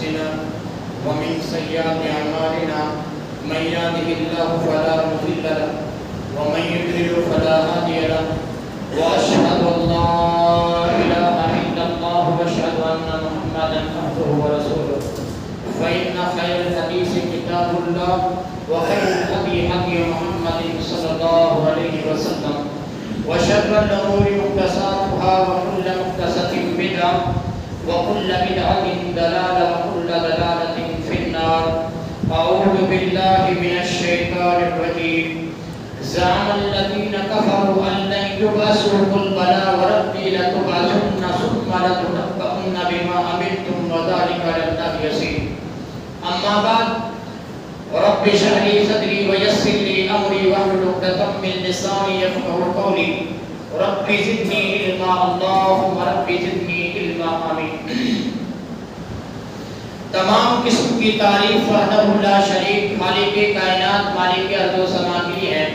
أنفسنا ومن سيئات أعمالنا من يهده الله فلا مضل له ومن يضلل فلا هادي له وأشهد أن لا إله إلا الله وأشهد أن محمدا عبده ورسوله فإن خير الحديث كتاب الله وخير الهدي هدي محمد صلى الله عليه وسلم وشر الأمور محدثاتها وكل محدثة بدعة وكل بدعة ضلالة وكل ضلالة في النار. أعوذ بالله من الشيطان الرجيم. زعم الذين كفروا أن لن يبعثوا قل بلى وربي لتبعثن ثم لتنبؤن بما عملتم وذلك على الله يسير. أما بعد رب اشرح لي صدري ويسر لي أمري واحلل عقدة من لساني يفقهوا قولي رب زدني علما اللهم رب زدني علما آمين. تمام قسم کی تعریف وحدہ لا شریک خالق کائنات مالک ارض و سما کے لیے ہے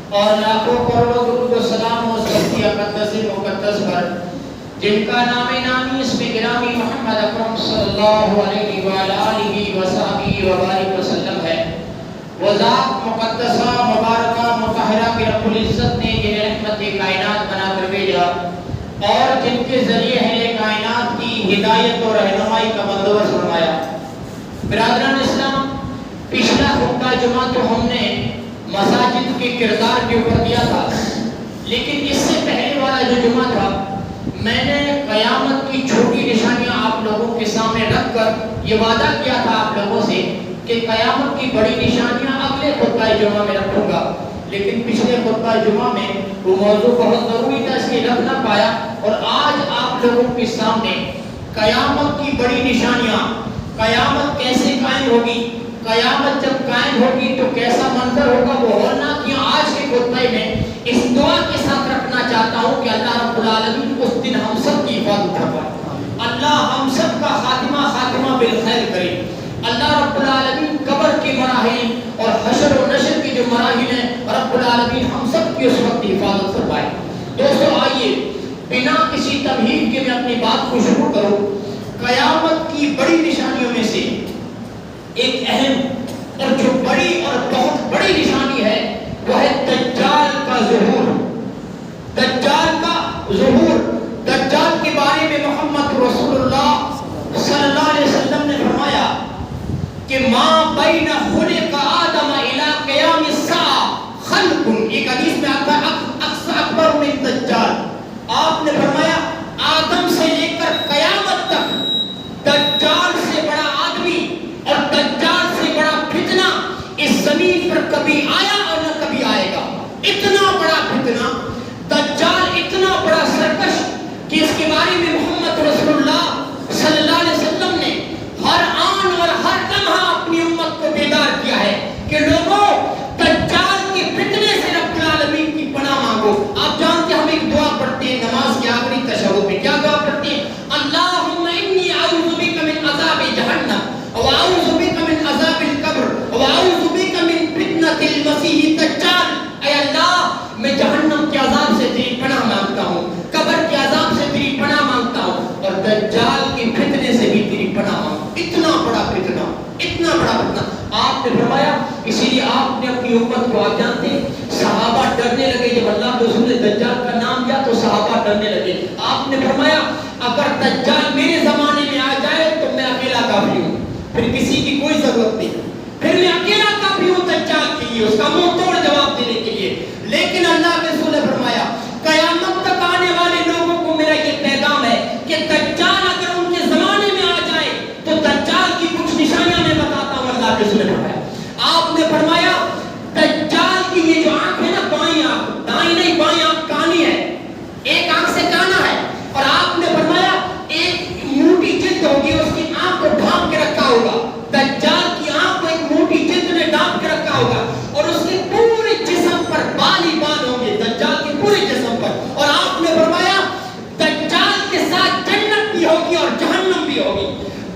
اور لاکھوں کروڑوں درود و سلام و صفی اقدس مقدس پر جن کا نام نامی اسم گرامی محمد اکرم صلی اللہ علیہ وآلہ وصحبہ وبارک وسلم ہے. وہ ذات مقدسہ مبارکہ مطہرہ کہ رب العزت نے جنہیں رحمت کائنات بنا کر بھیجا اور جن کے ذریعے اہل کائنات کی ہدایت اور رہنمائی کا بندوبست فرمایا. برادران اسلام، پچھلا خطبہ جمعہ تو ہم نے مساجد کے کردار کے اوپر دیا تھا، لیکن اس سے پہلے والا جو جمعہ تھا میں نے قیامت کی چھوٹی نشانیاں آپ لوگوں کے سامنے رکھ کر یہ وعدہ کیا تھا آپ لوگوں سے کہ قیامت کی بڑی نشانیاں اگلے خطبہ جمعہ میں رکھوں گا. لیکن پچھلے خطبہ جمعہ میں وہ موضوع بہت ضروری تھا، اس لیے رکھ نہ پایا اور آج آپ لوگوں کے سامنے قیامت کی بڑی نشانیاں، قیامت کیسے قائم ہوگی، قیامت جب قائم ہوگی تو کیسا منظر ہوگا، وہ ہونا کہ آج کے خطبے میں اس دعا کے ساتھ رکھنا چاہتا ہوں کہ اللہ رب العالمین اس دن ہم سب کی حفاظت فرمائے، اللہ ہم سب کا خاتمہ بالخیر کرے. اللہ رب العالمین قبر کے مراحل اور حشر و نشر کی جو مراحل ہیں رب العالمین ہم سب کی اس وقت حفاظت فرمائے. دوستو آئیے بنا کسی تمہید کے میں اپنی بات کو شروع کروں. قیامت کی بڑی نشانیوں میں سے ایک اہم اور جو بڑی اور بہت بڑی نشانی ہے وہ ہے دجال کا ظہور. دجال کا ظہور. دجال کے بارے میں محمد رسول اللہ صلی اللہ علیہ وسلم نے فرمایا کہ ما بین خلق آدم الی قیام الساعہ خلق. ایک حدیث میں آتا ہے اکبر من دجال. آپ نے فرمایا آدم سے لے کر قیامت تک دجال سے بڑا آدمی اور دجال سے بڑا فتنہ اس زمین پر کبھی آیا اور نہ کبھی آئے گا. اتنا بڑا فتنہ دجال، اتنا بڑا سرکش کہ اس کے بارے میں محمد رسول اللہ صلی اللہ علیہ وسلم نے ہر آن اور ہر لمحہ اپنی امت کو بیدار کیا ہے کہ لوگوں دجال کے فتنے سے رب العالمین کی پناہ مانگو. آپ جانتے ہیں ہم ایک دعا پڑھتے ہیں نماز کے آخری تشہد میں. کیا دعا پڑھتے ہیں؟ اللہم انی اعوذ بک من عذاب جہنم واعوذ بک من عذاب القبر واعوذ بک من فتنۃ المسیح الدجال. اے اللہ میں جہنم کے عذاب سے تیری پناہ مانگتا ہوں، قبر کے عذاب سے تیری پناہ مانگتا ہوں اور دجال کے فتنے سے بھی تیری پناہ مانگتا ہوں. اتنا بڑا فتنہ، اتنا بڑا فتنہ. آپ نے فرمایا، اسی لیے آپ نے اپنی امت کو آپ جانتے ہیں صحابہ ڈرنے لگے جب اللہ کے رسول نے دجال کا نام دیا تو صحابہ ڈرنے لگے. آپ نے فرمایا اگر دجال میرے زمانے میں آ جائے تو میں اکیلا کافی ہوں، پھر کسی کی کوئی ضرورت نہیں، پھر میں اکیلا کافی ہوں دجال کے لیے، اس کا منہ توڑ جواب دینے کے لیے. لیکن اللہ کے رسول نے فرمایا قیامت تک آنے والے لوگوں کو میرا یہ پیغام ہے کہ دجال اگر ان کے زمانے میں آ جائے تو دجال کی کچھ نشانیاں میں بتاتا ہوں. اللہ کے رسول نے فرمایا، آپ نے فرمایا دجال کی یہ جو آنکھ ہے نا، بائیں آنکھ، دائیں نہیں بائیں آنکھ کانی ہے، ایک آنکھ سے کانا ہے. اور آپ نے فرمایا ایک موٹی جلد ہوگی، اس کی آنکھ کو ڈھانپ کے رکھا ہوگا. دجال کی آنکھ کو ایک موٹی جلد نے ڈھانپ کے رکھا ہوگا اور اس کے پورے جسم پر بال ہی بال ہوں گے، دجال کے پورے جسم پر. اور آپ نے فرمایا دجال کے ساتھ جنت بھی ہوگی اور جہنم بھی ہوگی.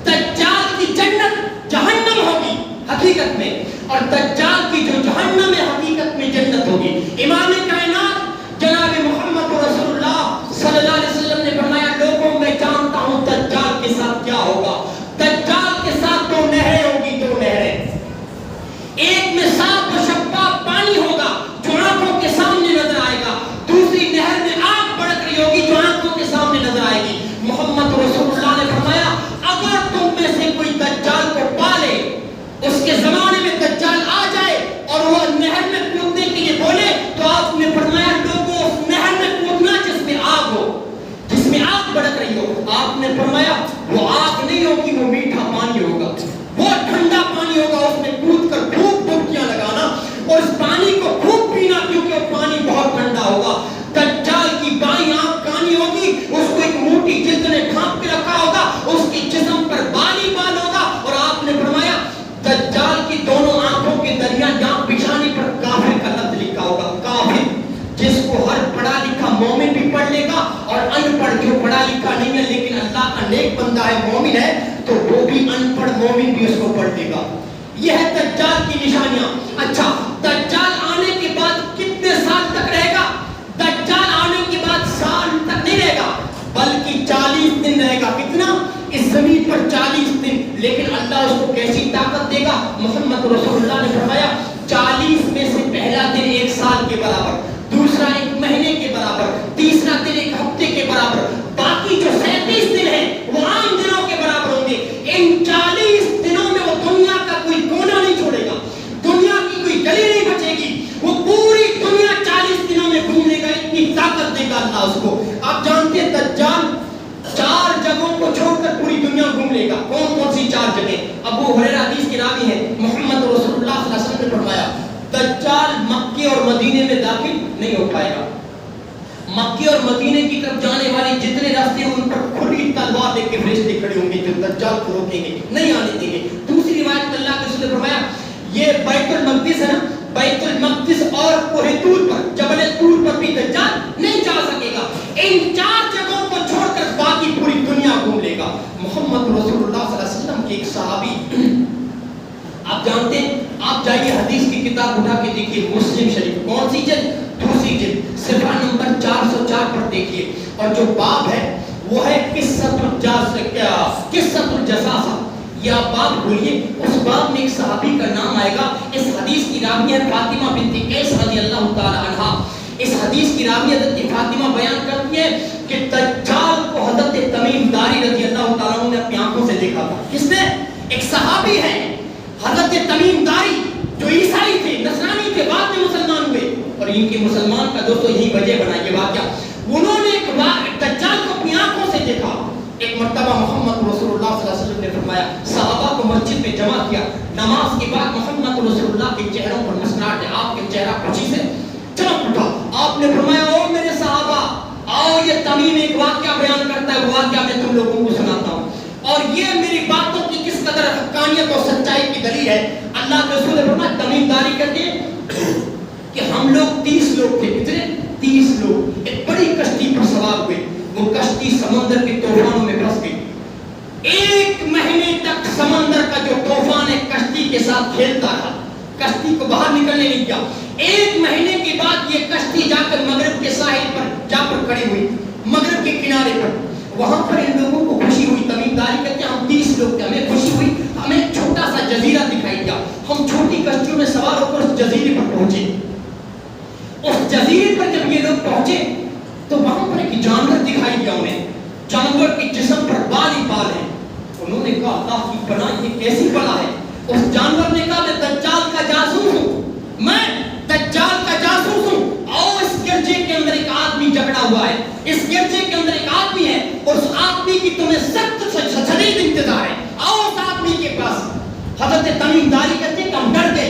دجال کی جنت جہنم ہوگی حقیقت میں، اور دجال کی جو جہنم ہے حقیقت میں جنت ہوگی. امام کائنات جناب محمد رسول اللہ صلی اللہ علیہ وسلم نے فرمایا لوگوں میں جانتا ہوں دجال کے ساتھ کیا ہوگا. دجال کے دے گا، اور ان پڑھ جو پڑھا لکھا نہیں ہے لیکن اللہ کا نیک بندہ ہے، مومن ہے، تو وہ بھی ان پڑھ مومن بھی اس کو پڑھ دے گا۔ یہ ہے دجال کی نشانیاں۔ اچھا، دجال آنے کے بعد کتنے سال تک رہے گا؟ دجال آنے کے بعد سال تک نہیں رہے گا بلکہ 40 دن رہے گا۔ کتنا؟ اس زمین پر 40 دن۔ لیکن اللہ اس کو کیسی طاقت دے گا؟ محمد رسول اللہ نے فرمایا 40 میں سے پہلا دن 1 سال کے برابر، دوسرا 1 مہینے کے برابر، تیسرا دن 1 ہفتے کے برابر، باقی جو 37 دن ہیں وہ عام دنوں کے برابر ہوں گے۔ ان 40 دنوں میں وہ دنیا کا کوئی کونا نہیں چھوڑے گا، دنیا کی کوئی گلی نہیں بچے گی، وہ پوری دنیا 40 دنوں میں گھوم لے گا، اتنی طاقت دے گا اللہ اس کو۔ آپ جانتے ہیں دجال 4 جگہوں کو چھوڑ کر پوری دنیا گھوم لے گا۔ کون کون سی 4 جگہیں؟ ابو ہریرہ حدیث کے راوی ہیں، محمد رسول اللہ صلی اللہ علیہ وسلم نے فرمایا دجال مکے اور مدینے میں داخل نہیں ہو پائے گا۔ مکے اور مدینے کی طرف جانے والے جتنے راستے ہیں ان پر کھلی تلوار لے کے فرشتے کھڑے ہوں گے جو دجال کو روکیں گے، نہیں آنے دیں گے۔ دوسری روایت میں اللہ کے رسول نے فرمایا یہ بیت المقدس ہے نا، بیت المقدس اور کوہ طور پر، جبل طور پر بھی دجال نہیں جا سکے گا۔ ان 4 جگہوں کو چھوڑ کر باقی پوری دنیا گھوم لے گا۔ محمد رسول اللہ صلی اللہ علیہ وسلم کے ایک صحابی، آپ جانتے ہیں، آپ جائیے حدیث کی کتاب اٹھا کے دیکھیے، مسلم شریف، کون سی جلد؟ دوسری جلد، صفحہ نمبر 404 پر دیکھیے، اور جو باب ہے وہ ہے قصۃ الجساسہ۔ یہ آپ باب بولیے، اس باب میں ایک صحابی کا نام آئے گا۔ اس حدیث کی راوی ہے فاطمہ بنت قیس رضی اللہ تعالی عنہا۔ اس حدیث کی راوی حضرت فاطمہ بیان کرتی ہے کہ دجال کو حضرت تمیم داری رضی اللہ تعالیٰ عنہ نے اپنی آنکھوں سے دیکھا تھا۔ کس نے؟ ایک صحابی ہے حضرت تمیم داری، جو عیسائی تھے، نصرانی تھے، بعد میں مسلمان ہوئے، اور ان کے مسلمان کا دوستو یہی وجہ بنا یہ واقعہ۔ انہوں نے ایک دجال کو اپنی آنکھوں سے دیکھا۔ ایک مرتبہ محمد رسول اللہ صلی اللہ علیہ وسلم نے فرمایا، صحابہ کو مسجد میں جمع کیا، نماز کے بعد محمد رسول اللہ کے چہروں پر مسکراہٹ ہے، آپ کے چہرہ خوشی سے چمک اٹھا۔ آپ نے فرمایا او میرے صحابہ، آؤ یہ تمیم ایک واقعہ بیان کرتا ہے، وہ واقعہ میں تم لوگوں کو سناتا ہوں، اور یہ میری باتوں کی کس قدر حقانیت اور سچائی کی دلیل ہے۔ اللہ کے رسول نے فرمایا، تمیم داری کہتے ہیں کہ ہم لوگ 30 لوگ تھے۔ کتنے؟ 30 لوگ ایک بڑی کشتی پر سوار ہوئے، وہ کشتی سمندر کے طوفانوں میں پھنس گئی۔ 1 مہینے تک سمندر کا جو طوفان ہے کشتی کے ساتھ کھیلتا رہا، کشتی کو باہر نکلنے نہیں دیا۔ 1 مہینے کے بعد یہ کشتی جا کر مغرب کے ساحل پر جا کر کھڑی ہوئی، مغرب کے کنارے پر۔ وہاں پر ان لوگوں کو خوشی ہوئی، تمیم داری کہتے ہیں ہم 30 لوگ تھے، ہمیں خوشی ہوئی، ہمیں ایک چھوٹا سا جزیرہ دکھائی دیا، ہم چھوٹی کشتیوں میں سوار ہو کر اس جزیرے پر پہنچے۔ اس جزیرے پر جب یہ لوگ پہنچے تو وہاں پر ایک جانور دکھائی دیا انہیں، جانور کے جسم پر بال ہی بال ہیں۔ انہوں نے کہا اللہ کی پناہ یہ کیسی بلا ہے؟ اس جانور نے کہا میں دجال کا جاسوس ہوں، میں دجال کا جاسوس ہوں، آؤ اس گرجے کے اندر ایک آدمی جکڑا ہوا ہے، اس گرجے کے اندر ایک آدمی ہے اور اس آدمی کی تمہیں سخت شدید انتظار ہے، آؤ اس آدمی کے پاس۔ حضرت تمیم داری کہتے ہیں کہ ہم ڈر گئے،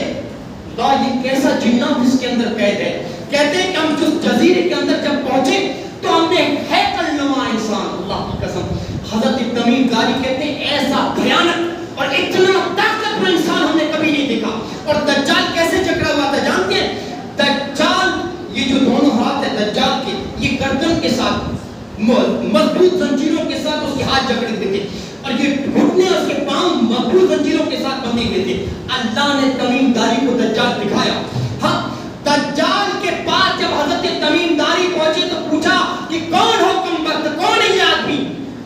یہ کیسا جنات اس کے اندر قید ہے۔ کہتے ہیں کہ ہم جس جزیرے کے اندر جب پہنچے تو ہم نے ہیکل نما انسان، اللہ کی قسم، حضرت تمیم داری کہتے ہیں ایسا بھیانک اور اتنا طاقتور انسان ہم نے کبھی نہیں دیکھا۔ اور دجال کیسے جکڑا ہوا تھا جانتے ہیں؟ دجال یہ جو دونوں ہاتھ ہیں دجال کے، یہ گردن کے ساتھ مضبوط زنجیروں کے ساتھ اس کے ہاتھ جکڑے ہوئے تھے، اور یہ گھٹنے اس کے پاؤں مضبوط زنجیروں کے ساتھ بندھے ہوئے تھے۔ اللہ نے تمیم داری کو دجال دکھایا۔ ہاں، دجال کے پاس جب حضرت تمیم داری پہنچے تو پوچھا کہ کون ہو کم وقت، کون ہے یہ آدمی؟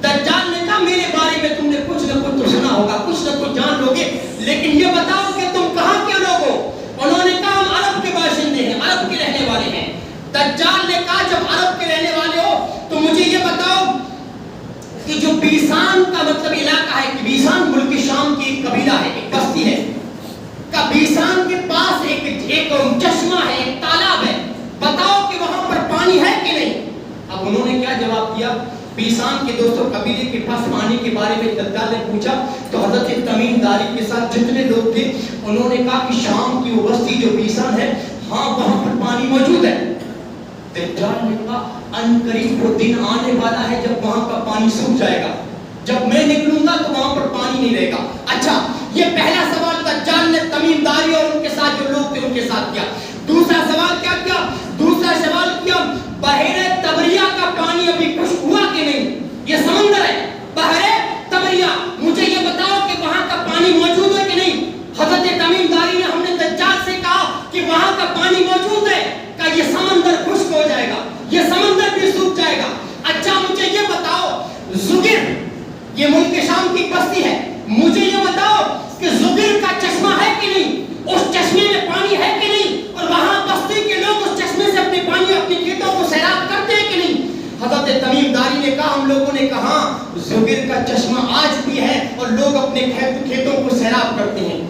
دجال نے کہا میرے بارے میں تم نے کچھ نہ کچھ تو سنا ہوگا، کچھ نہ کچھ جان لوگے، لیکن یہ بتاؤ کہ تم کہاں کے لوگ ہو؟ انہوں نے کہا ہم عرب کے باشندے ہیں، عرب کے رہنے والے ہیں۔ دجال نے کہا جب عرب کے رہنے والے ہو تو مجھے یہ بتاؤ کہ جو بیسان کا مطلب علاقہ ہے، کہ بیسان ملک شام کی ایک قبیلہ ہے، ایک بستی ہے، کا بیسان کے پاس ایک چشمہ ہے، ایک تالاب ہے، بتاؤ کہ وہاں پر پانی ہے کہ نہیں؟ اب انہوں نے کیا جواب دیا؟ بیسان کے دوستوں قبیلے کے پاس پانی کے بارے میں دجال نے پوچھا تو حضرت تمیم داری کے ساتھ جتنے لوگ تھے انہوں نے کہا کہ شام کی وہ بستی جو بیسان ہے، ہاں وہاں پر پانی موجود ہے۔ دجال نے کہا ان قریب وہ دن آنے والا ہے جب وہاں کا پانی سوکھ جائے گا، جب میں نکلوں گا تو وہاں پر پانی نہیں رہے گا۔ اچھا، یہ پہلا سوال دجال نے تمیم داری اور ان کے ساتھ جو لوگ تھے ان کے ساتھ کیا۔ دوسرا سوال کیا کیا؟ دوسرا سوال کیا بحیرہ تبریہ کا پانی مجھے یہ بتاؤ کہ زبیر کا چشمہ ہے کہ نہیں؟ اس چشمے میں پانی ہے کہ نہیں؟ اور وہاں بستی کے لوگ اس چشمے سے اپنے پانی اپنے کھیتوں کو سیراب کرتے ہیں کہ نہیں؟ حضرت تمیم داری نے کہا، ہم لوگوں نے کہا زبیر کا چشمہ آج بھی ہے اور لوگ اپنے کھیتوں کو سیراب کرتے ہیں۔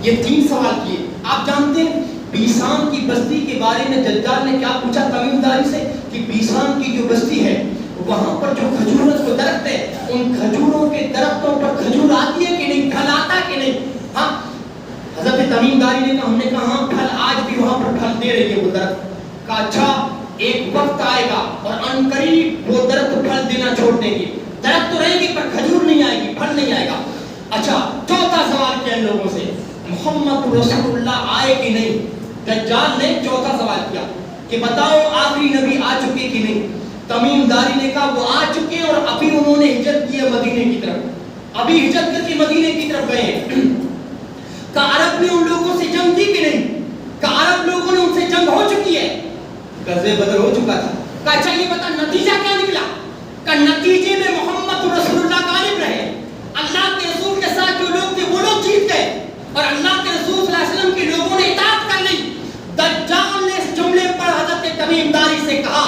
یہ 3 سوال کیے۔ آپ جانتے ہیں بیسان کی بستی کے بارے میں دجال نے کیا پوچھا تمیم داری سے کہ بیسان کی جو بستی ہے وہاں پر جو کھجوروں کے درخت ہے، ان کھجوروں کے درختوں پر کھجور آتی ہے کہ نہیں، پھل آتا کہ نہیں؟ ہاں، حضرت تمیم داری نے کہا، ہم نے کہا ہاں پھل آج بھی وہاں پر پھل دے رہی ہے وہ درخت۔ کہا اچھا ایک وقت آئے گا اور عنقریب وہ درخت پھل دینا چھوڑ دیں گے، درخت تو رہے گی پر کھجور نہیں آئے گی، پھل نہیں آئے گا۔ اچھا چوتھا سوال کیا ان لوگوں سے، محمد رسول اللہ آئے کہ نہیں؟ دجال نے چوتھا سوال کیا کہ بتاؤ آخری نبی آ چکے کہ نہیں؟ تمیم داری نے کہا وہ آ چکے اور ابھی انہوں نے ہجرت کی ہے مدینے کی طرف، ابھی ہجرت کر کے مدینے کی طرف گئے ہیں۔ کہا عرب نے ان لوگوں سے جنگ کی کہ نہیں؟ کہا عرب لوگوں نے ان سے جنگ ہو چکی ہے، غزوہ بدر ہو چکا تھا۔ کہا اچھا یہ بتا نتیجہ کیا نکلا؟ کہ نتیجے میں محمد رسول اللہ غالب رہے، اللہ کے رسول کے ساتھ جو لوگ تھے وہ لوگ جیت گئے اور اللہ کے رسول صلی اللہ علیہ وسلم کے لوگوں نے اطاعت کر لی۔ دجال نے اس جملے پر حضرت تمیم داری سے کہا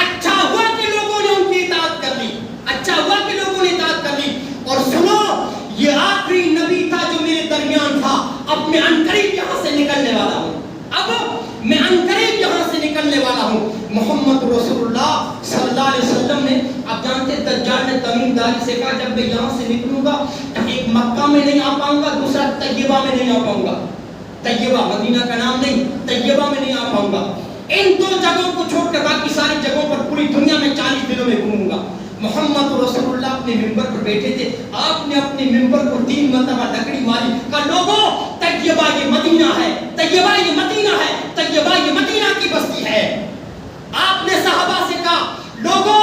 اچھا ہوا کہ لوگوں نے ان کی اطاعت کر لی، اچھا ہوا کہ لوگوں نے اطاعت کر لی، اور سنو یہ آخری نبی تھا جو میرے درمیان تھا، اب میں عنقریب یہاں سے نکلنے والا ہوں، اب میں عنقریب یہاں سے نکلنے والا ہوں۔ محمد رسول اللہ صلی اللہ علیہ وسلم نے، آپ جانتے ہیں دجال نے تمیم داری سے کہا جب میں یہاں سے نکلوں گا ایک مکہ میں نہیں آ پاؤں گا، دوسرا طیبہ میں نہیں آ پاؤں گا، طیبہ مدینہ کا نام نہیں، طیبہ میں نہیں آ پاؤں گا، ان 2 جگہوں کو چھوڑ کر باقی ساری جگہوں پر پوری دنیا میں 40 دنوں میں گھوموں گا۔ محمد رسول اللہ اپنے منبر پر بیٹھے تھے، آپ نے اپنے منبر کو 3 مرتبہ لکڑی ماری، کہا لوگوں طیبہ یہ مدینہ ہے، طیبہ یہ مدینہ ہے، طیبہ یہ مدینہ کی بستی ہے۔ آپ نے صحابہ سے کہا لوگوں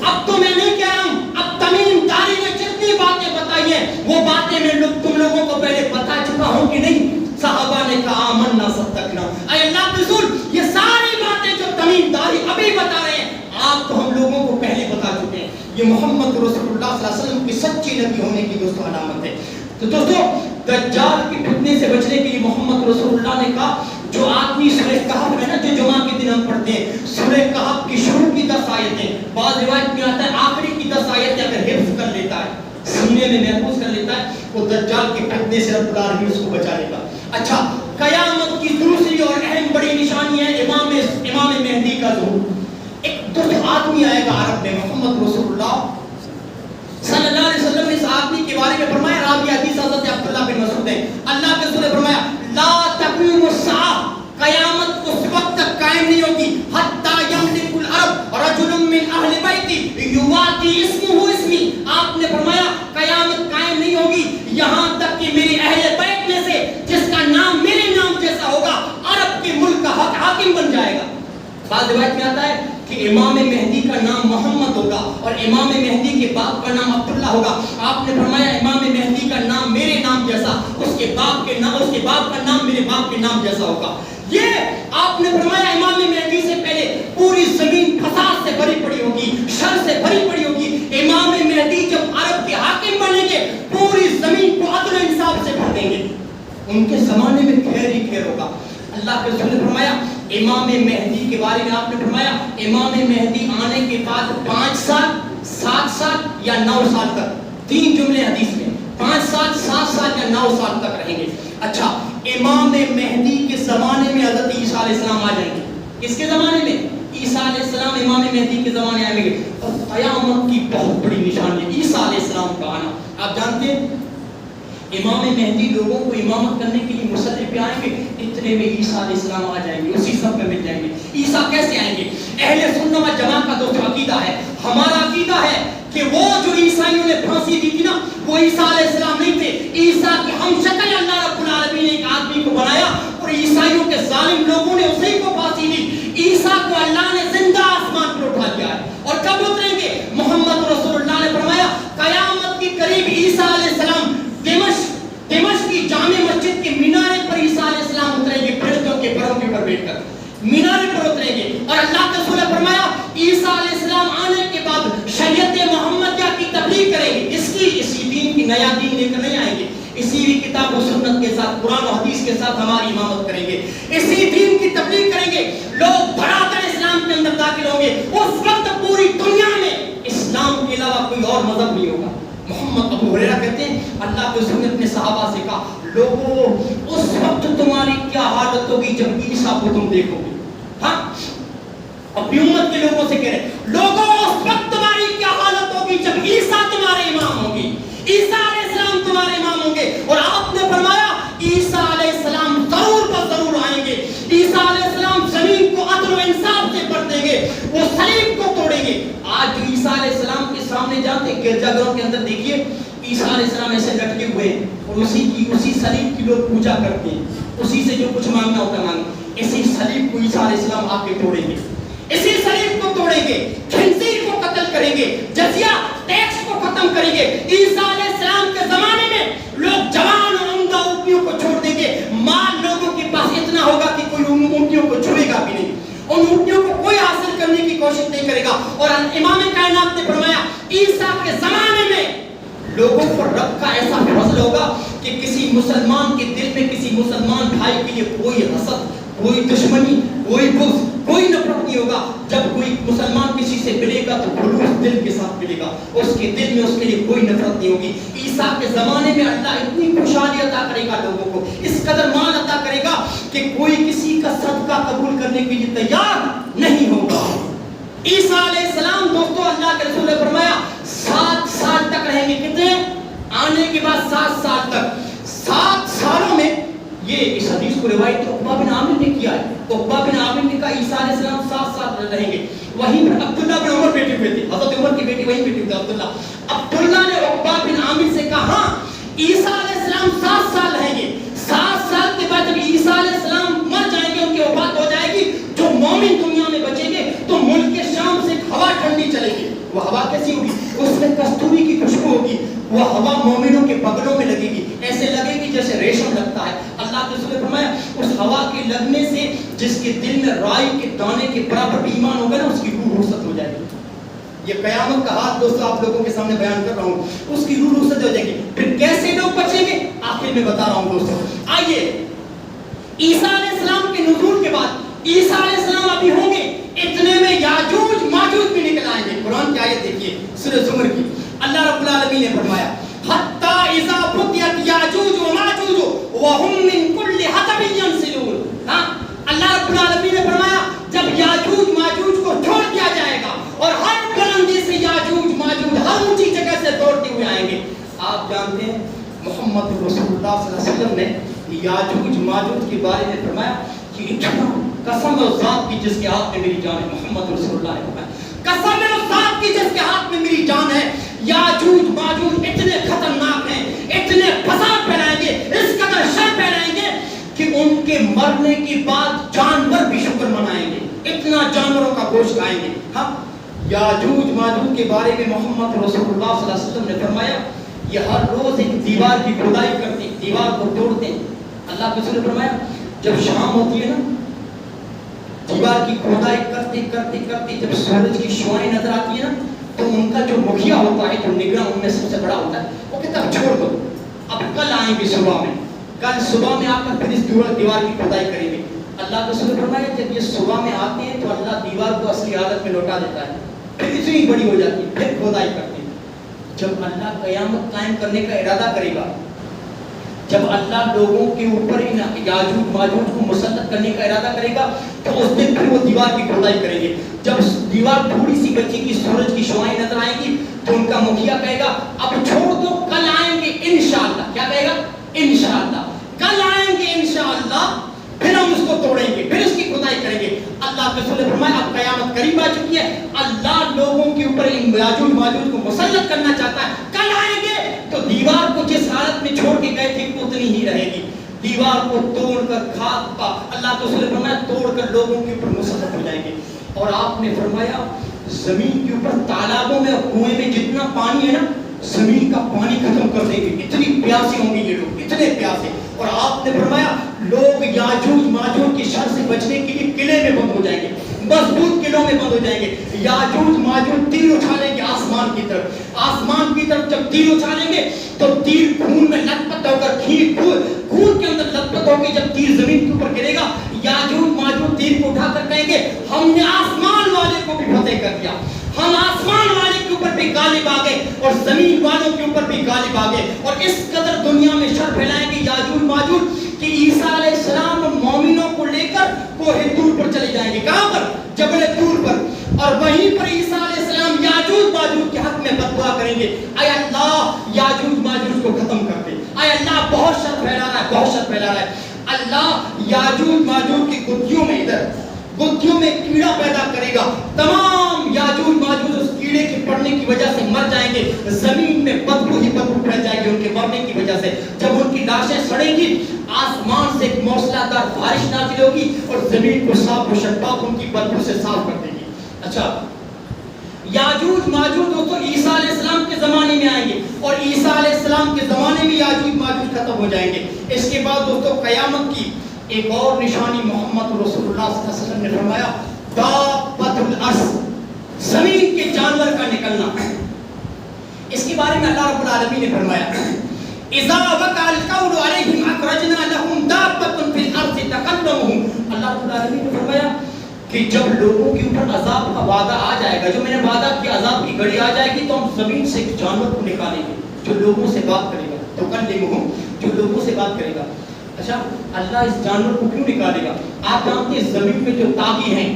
اب تو میں نہیں کہہ رہا ہوں، اب تمیم داری نے جتنی باتیں بتائی ہیں وہ باتیں میں تم لوگوں کو پہلے بتا چکا ہوں کہ نہیں؟ صحابہ نے کہا آمنا صدقنا، اے اللہ کے رسول یہ ساری باتیں جو تمیم داری ابھی بتا رہے ہیں آپ تو ہم لوگوں کو پہلے بتا چکے ہیں۔ یہ محمد رسول اللہ صلی اللہ علیہ وسلم کی سچی نبی ہونے کی دوستو علامت ہے۔ تو دوستو دجال کی فتنے سے بچنے کے لیے محمد رسول اللہ نے کہا جو آدمی سورہ کہف ہے نا جو جمعہ کے دن ہم پڑھتے ہیں، سورہ کہف کی شروع کی 10 آیتیں، بعض روایت میں آتا ہے آخری کی 10 آیتیں اگر حفظ کر لیتا ہے، سینے میں محفوظ کر لیتا ہے، وہ دجال کے فتنے سے رب العالمین اس کو بچا لے گا۔ اچھا قیامت کی دوسری اور اہم بڑی نشانی ہے امام مہدی کا ظہور۔ ایک دوسرا آدمی آئے گا عرب میں، محمد رسول اللہ صلی اللہ علیہ وسلم نے اس آدمی کے بارے میں فرمایا، راوی حدیث حضرت عبداللہ بن مسعود ہے، اللہ کے رسول نے فرمایا لا تقوم الساعہ، قیامت اس وقت تک قائم نہیں ہوگی حتی یملک العرب رجل من اہل بیتی یواتی اسمہ اسمی، آپ نے فرمایا قیامت قائم نہیں ہوگی یہاں تک کہ میرے اہل بیت میں سے جس کا نام میرے نام جیسا ہوگا عرب کے ملک کا حاکم بن جائے گا۔ بعض روایت میں آتا ہے کہ امام مہدی کا نام محمد ہوگا اور امام مہدی کے باپ کا نام عبداللہ ہوگا۔ آپ نے فرمایا امام مہدی کا نام میرے نام جیسا، اس کے باپ کا نام میرے باپ کے نام جیسا ہوگا۔ یہ آپ نے فرمایا امام مہدی سے پہلے پوری زمین فساد سے بھری پڑی ہوگی، شر سے بھری پڑی ہوگی۔ امام مہدی جب عرب کے حاکم بنیں گے پوری زمین کو عدل و انصاف سے بھر دیں گے، ان کے زمانے میں خیر ہی خیر ہوگا۔ اللہ کے رسول نے فرمایا امام مہدی کے بارے میں آپ نے فرمایا امام مہدی آنے کے بعد 5 سال 7 سال یا 9 سال تک، 3 جملے حدیث میں، 5 سال 7 سال یا 9 سال تک رہیں گے۔ اچھا امام مہدی کے زمانے میں حضرت عیسیٰ علیہ السلام آ جائیں گے، کس کے زمانے میں؟ عیسیٰ علیہ السلام امام مہدی کے زمانے آئیں گے، اور قیامت کی بہت بڑی نشانی ہے عیسیٰ علیہ السلام کا آنا۔ آپ جانتے ہیں امام مہدی لوگوں کو امامت کرنے کے لیے مصلی پہ آئیں گے، اتنے میں عیسیٰ علیہ السلام آ جائیں گے، اسی سب میں مل جائیں گے۔ عیسیٰ کیسے آئیں گے؟ اہل سنت و جماعت کا دوست عقیدہ ہے، ہمارا عقیدہ ہے کہ وہ جو عیسائیوں نے پھانسی دی تھی نا وہ عیسیٰ علیہ السلام نہیں تھے، عیسیٰ کی ہم شکل اللہ رب العالمین نے ایک آدمی کو بنایا اور عیسائیوں کے ظالم لوگوں نے اسی کو پھانسی دی۔ عیسیٰ کو اللہ نے زندہ آسمان پر اٹھا دیا ہے، اور کب اتریں گے؟ محمد رسول اللہ نے فرمایا قیامت کے قریب عیسیٰ علیہ السلام دمشق کی جامع مسجد کے مینارے پر عیسیٰ علیہ السلام اتریں گے، فرشتوں کے پروں کے اوپر بیٹھ کر مینارے پر اتریں گے، اور اللہ کے رسول نے فرمایا عیسیٰ علیہ السلام آنے کے بعد شریعت محمدیہ کی تبلیغ کریں گے، اسی دین کی نیا نیا دین لے کر نہیں آئیں گے، اسی بھی کتاب و سنت کے ساتھ، قرآن و حدیث کے ساتھ ہماری امامت کریں گے، اسی دین کی تبلیغ کریں گے، لوگ دھڑا کر اسلام کے اندر داخل ہوں گے، اس وقت پوری دنیا میں اسلام کے علاوہ کوئی اور مذہب نہیں ہوگا۔ محمد ابو ہریرہ کہتے ہیں اللہ کے رسول نے اپنے صحابہ سے کہا لوگوں اس وقت تمہاری کیا حالت ہوگی جب عیسیٰ کو تم دیکھو گے۔ ہاں اپنی امت کے لوگوں سے کہہ رہے لوگوں اس وقت تمہاری کیا حالت ہوگی جب عیسیٰ تمہارے امام ہوں گے، عیسیٰ علیہ السلام تمہارے امام ہوں گے۔ اور آپ نے فرمایا عیسیٰ علیہ السلام ضرور پر ضرور آئیں گے، عیسیٰ علیہ السلام زمین کو عدل و انصاف سے بھر دیں گے، وہ صلیب کو توڑیں گے۔ آج جو عیسیٰ علیہ السلام کے سامنے جاتے ہیں گرجا گھروں کے اندر دیکھیے عیسیٰ علیہ السلام ایسے لٹکے ہوئے ہیں اور اسی صلیب کی لوگ پوجا کرتے ہیں، اسی سے جو کچھ مانگنا ہوتا ہے مانگیں، اسی صلیب کو عیسیٰ علیہ السلام آ کے توڑیں گے، اسی صلیب کو توڑیں گے، خنزیر کو قتل کریں گے، جزیہ ٹیکس کو ختم کریں گے۔ عیسیٰ علیہ السلام کے زمانے میں لوگ جوان اور عمدہ اونٹیوں کو چھوڑ دیں گے، مال لوگوں کے پاس اتنا ہوگا کہ کوئی ان اونٹیوں کو چھوئے گا بھی نہیں، ان اونٹیوں کو کوئی حاصل کرنے کی کوشش نہیں کرے گا۔ اور امام کائنات نے فرمایا عیسیٰ کے زمانے میں لوگوں پر رب کا ایسا فضل ہوگا کہ کسی مسلمان کے دل میں کسی مسلمان بھائی کے لیے کوئی حسد، کوئی دشمنی، کوئی بغض، کوئی نفرت نہیں ہوگا۔ جب کوئی مسلمان کسی سے ملے گا تو خلوص دل کے ساتھ ملے گا، اس کے دل میں اس کے لیے کوئی نفرت نہیں ہوگی۔ عیسیٰ کے زمانے میں اللہ اتنی خوشحالی عطا کرے گا لوگوں کو، اس قدر مال عطا کرے گا کہ کوئی کسی کا صدقہ قبول کرنے کے لیے تیار نہیں ہوگا۔ عیسیٰ علیہ السلام دوستو اللہ کے رسول نے فرمایا 7 سال تک رہیں گے، کتنے؟ آنے کے بعد 7 سال تک۔ 7 سالوں میں یہ اس حدیث کو روایت عقبہ بن عامر نے کیا ہے۔ عقبہ بن عامر نے کہا عیسیٰ علیہ السلام 7 سال رہیں گے۔ وہیں پر عبداللہ بن عمر بیٹے ہوئے تھے، حضرت عمر کی بیٹی وہیں بیٹی ہوئی تھی عبداللہ نے عقبہ بن عامر سے کہا ہاں عیسیٰ علیہ السلام 7 سال رہیں گے، 7 سال کے بعد جب عیسیٰ علیہ السلام مر جائیں گے، ان کی وفات ہو جائے گی، جو مومن دنیا میں بچیں گے تو ملک کے شام سے ایک ہوا ٹھنڈی چلے گی۔ وہ ہوا کیسی ہوگی؟ اس میں کستوری کی خوشبو ہوگی، وہ ہوا مومنوں کے بغلوں میں لگے گی، ایسے لگے گی جیسے ریشم لگتا ہے۔ اللہ کے رسول نے فرمایا اس ہوا کے لگنے سے جس کے دل میں رائی کے دانے کے برابر بھی ایمان ہوگا نا، اس کی روح رخصت ہو جائے گی۔ یہ قیامت کا حال دوستو آپ لوگوں کے سامنے بیان کر رہا ہوں، اس کی روح رخصت ہو جائے گی۔ پھر کیسے لوگ بچیں گے آخر میں بتا رہا ہوں دوستو۔ آئیے عیسیٰ علیہ السلام کے نزول کے بعد عیسیٰ علیہ السلام ابھی ہوں گے، اتنے میں یاجوج ماجوج بھی نکل آئیں گے۔ قرآن کی آیت دیکھیے سورہ زمر کی، اللہ رب العالمین نے فرمایا حتی اذا فتحت یاجوج و ماجوج وهم من کل حدب ینسلون۔ ہاں اللہ رب العالمین نے فرمایا جب یاجوج ماجوج کو چھوڑ دیا جائے گا اور ہر بلندی سے یاجوج ماجوج ہر اونچی جگہ سے دوڑتے ہوئے آئیں گے۔ آپ جانتے ہیں محمد رسول اللہ صلی اللہ علیہ وسلم نے یاجوج ماجوج کے بارے میں فرمایا کہ اتنا قسم اور ذات کی جس کے ہاتھ میں میری جان ہے، محمد رسول اللہ نے فرمایا قسم ہے اس ذات کی جس کے ہاتھ میں میری جان ہے، یاجوج ماجوج اتنے خطرناک ہیں، اتنے فساد پھیلائیں گے، اس قدر شر پھیلائیں گے کہ ان کے مرنے کے بعد جانور بھی شکر منائیں گے، اتنا جانوروں کا گوشت کھائیں گے۔ ہاں یاجوج ماجوج کے بارے میں محمد رسول اللہ صلی اللہ علیہ وسلم نے فرمایا یہ ہر روز ایک دیوار کی کھدائی کرتے ہیں، دیوار کو توڑتے ہیں۔ اللہ کے رسول نے فرمایا جب شام ہوتی ہے نا، دیوار کی کھدائی کرتے کرتے کرتے جب سورج کی شعاعیں نظر آتی ہیں نا، تو ان کا جو مکھیا ہوتا ہے، جو نگراں ان میں سب سے بڑا ہوتا ہے، وہ کہتا ہے چھوڑ دو، اب کل آئیں گے صبح میں، کل صبح میں آ کر پھر اس دیوار کی کھدائی کریں گے۔ اللہ کے رسول نے فرمایا جب یہ صبح میں آتے ہیں تو اللہ دیوار کو اصلی حالت میں لوٹا دیتا ہے، پھر اتنی بڑی ہو جاتی ہے، پھر کھدائی کرتے ہیں۔ جب اللہ قیامت قائم کرنے کا ارادہ کرے گا، جب اللہ لوگوں کے اوپر ان یاجوج ماجوج کو مسلط کرنے کا ارادہ کرے گا تو اس دن پھر وہ دیوار کی کھدائی کریں گے۔ جب دیوار تھوڑی سی بچے کی سورج کی شعاعیں نظر آئیں گی تو ان کا مکھیا کہے گا اب چھوڑ دو، کل آئیں گے انشاءاللہ۔ کیا کہے گا؟ انشاءاللہ، کل آئیں گے انشاءاللہ، پھر ہم اس کو توڑیں گے، پھر اس کی کھدائی کریں گے۔ اللہ کے رسول نے فرمایا اب قیامت قریب آ چکی ہے، اللہ لوگوں کے اوپر ان یاجوج ماجوج کو مسلط کرنا چاہتا ہے، کل آئیں گے تو دیوار کو جس حالت میں چھوڑ کے گئے تھے اتنی ہی رہے گی، دیوار کو توڑ کر خاک پا اللہ کے رسول نے فرمایا توڑ کر لوگوں کے اوپر مسلط ہو جائیں گے۔ اور آپ نے فرمایا زمین کے اوپر تالابوں میں اور کنویں میں جتنا پانی ہے نا، زمین کا پانی ختم کر دیں گے، اتنی پیاسے ہوں گے یہ لوگ، اتنے پیاسے۔ اور آپ نے فرمایا لوگ یاجوج ماجوج کی شر سے بچنے کے لیے قلعے میں بند ہو جائیں گے، مضبوط قلعوں میں بند ہو جائیں گے۔ یاجوج ماجوج تیر اٹھا لیں گے آسمان کی طرف، آسمان کی طرف جب تیر اچھالیں گے تو تیر خون میں لت پت ہو کر خون کے اندر لت پت ہو کے جب تیر زمین کے اوپر گرے گا، یاجوج ماجوج تیر کو اٹھا کر کہیں گے ہم نے آسمان والے کو بھی فتح کر دیا، ہم آسمان والے کے اوپر بھی غالب آ گئے اور زمین والوں کے اوپر بھی غالب آ گئے، اور اس قدر دنیا میں شر پھیلائیں گے یاجوج ماجوج کہ عیسیٰ علیہ السلام مومنوں کو لے کر کوہ طور پر چلے جائیں گے. کہاں پر؟ جبل طور پر. اور وہیں پر عیسیٰ علیہ السلام یاجوج ماجوج کے حق میں بددعا کریں گے، اے اللہ یاجوج ماجوج کو ختم کر دے، اے اللہ بہت شر پھیلا رہا ہے، بہت شر پھیلا رہا ہے. اللہ یاجوج ماجوج کی گدھیوں میں گدھیوں میں کیڑا پیدا کرے گا، تمام یاجوج ماجوج اس کیڑے کے پڑنے کی وجہ سے مر جائیں گے، زمین میں بدبو ہی بدبو پھیل جائے گی ان کے مرنے کی وجہ سے. جب ان کی لاشیں سڑیں گی آسمان سے ایک موسلا دار بارش نازل ہوگی اور زمین کو صاف و شفاف ان کی بدبو سے صاف کر دے گی. اچھا یاجوج ماجوج دوستو عیسیٰ علیہ السلام کے زمانے میں آئیں گے اور عیسیٰ علیہ السلام کے زمانے میں یاجوج ماجوج ختم ہو جائیں گے. اس کے بعد دوستو قیامت کی ایک اور نشانی محمد رسول اللہ صلی اللہ علیہ وسلم نے فرمایا دابۃ الارض، زمین کے جانور کا نکلنا. اس کے بارے میں اللہ رب العالمین نے فرمایا اذا وقع القول علیہم اخرجنا لهم دابۃ فی الارض تکلمهم. اللہ رب العالمین نے فرمایا کہ جب لوگوں کے اوپر عذاب کا وعدہ آ جائے گا، جو میں نے وعدہ کیا عذاب کی گھڑی آ جائے گی تو ہم زمین سے ایک جانور کو نکالیں گے جو لوگوں سے بات کرے گا، تکلمهم جو لوگوں سے بات کرے گا. اچھا اللہ اس جانور کو کیوں نکالے گا؟ آپ جانتے ہیں زمین میں جو طاغی ہیں،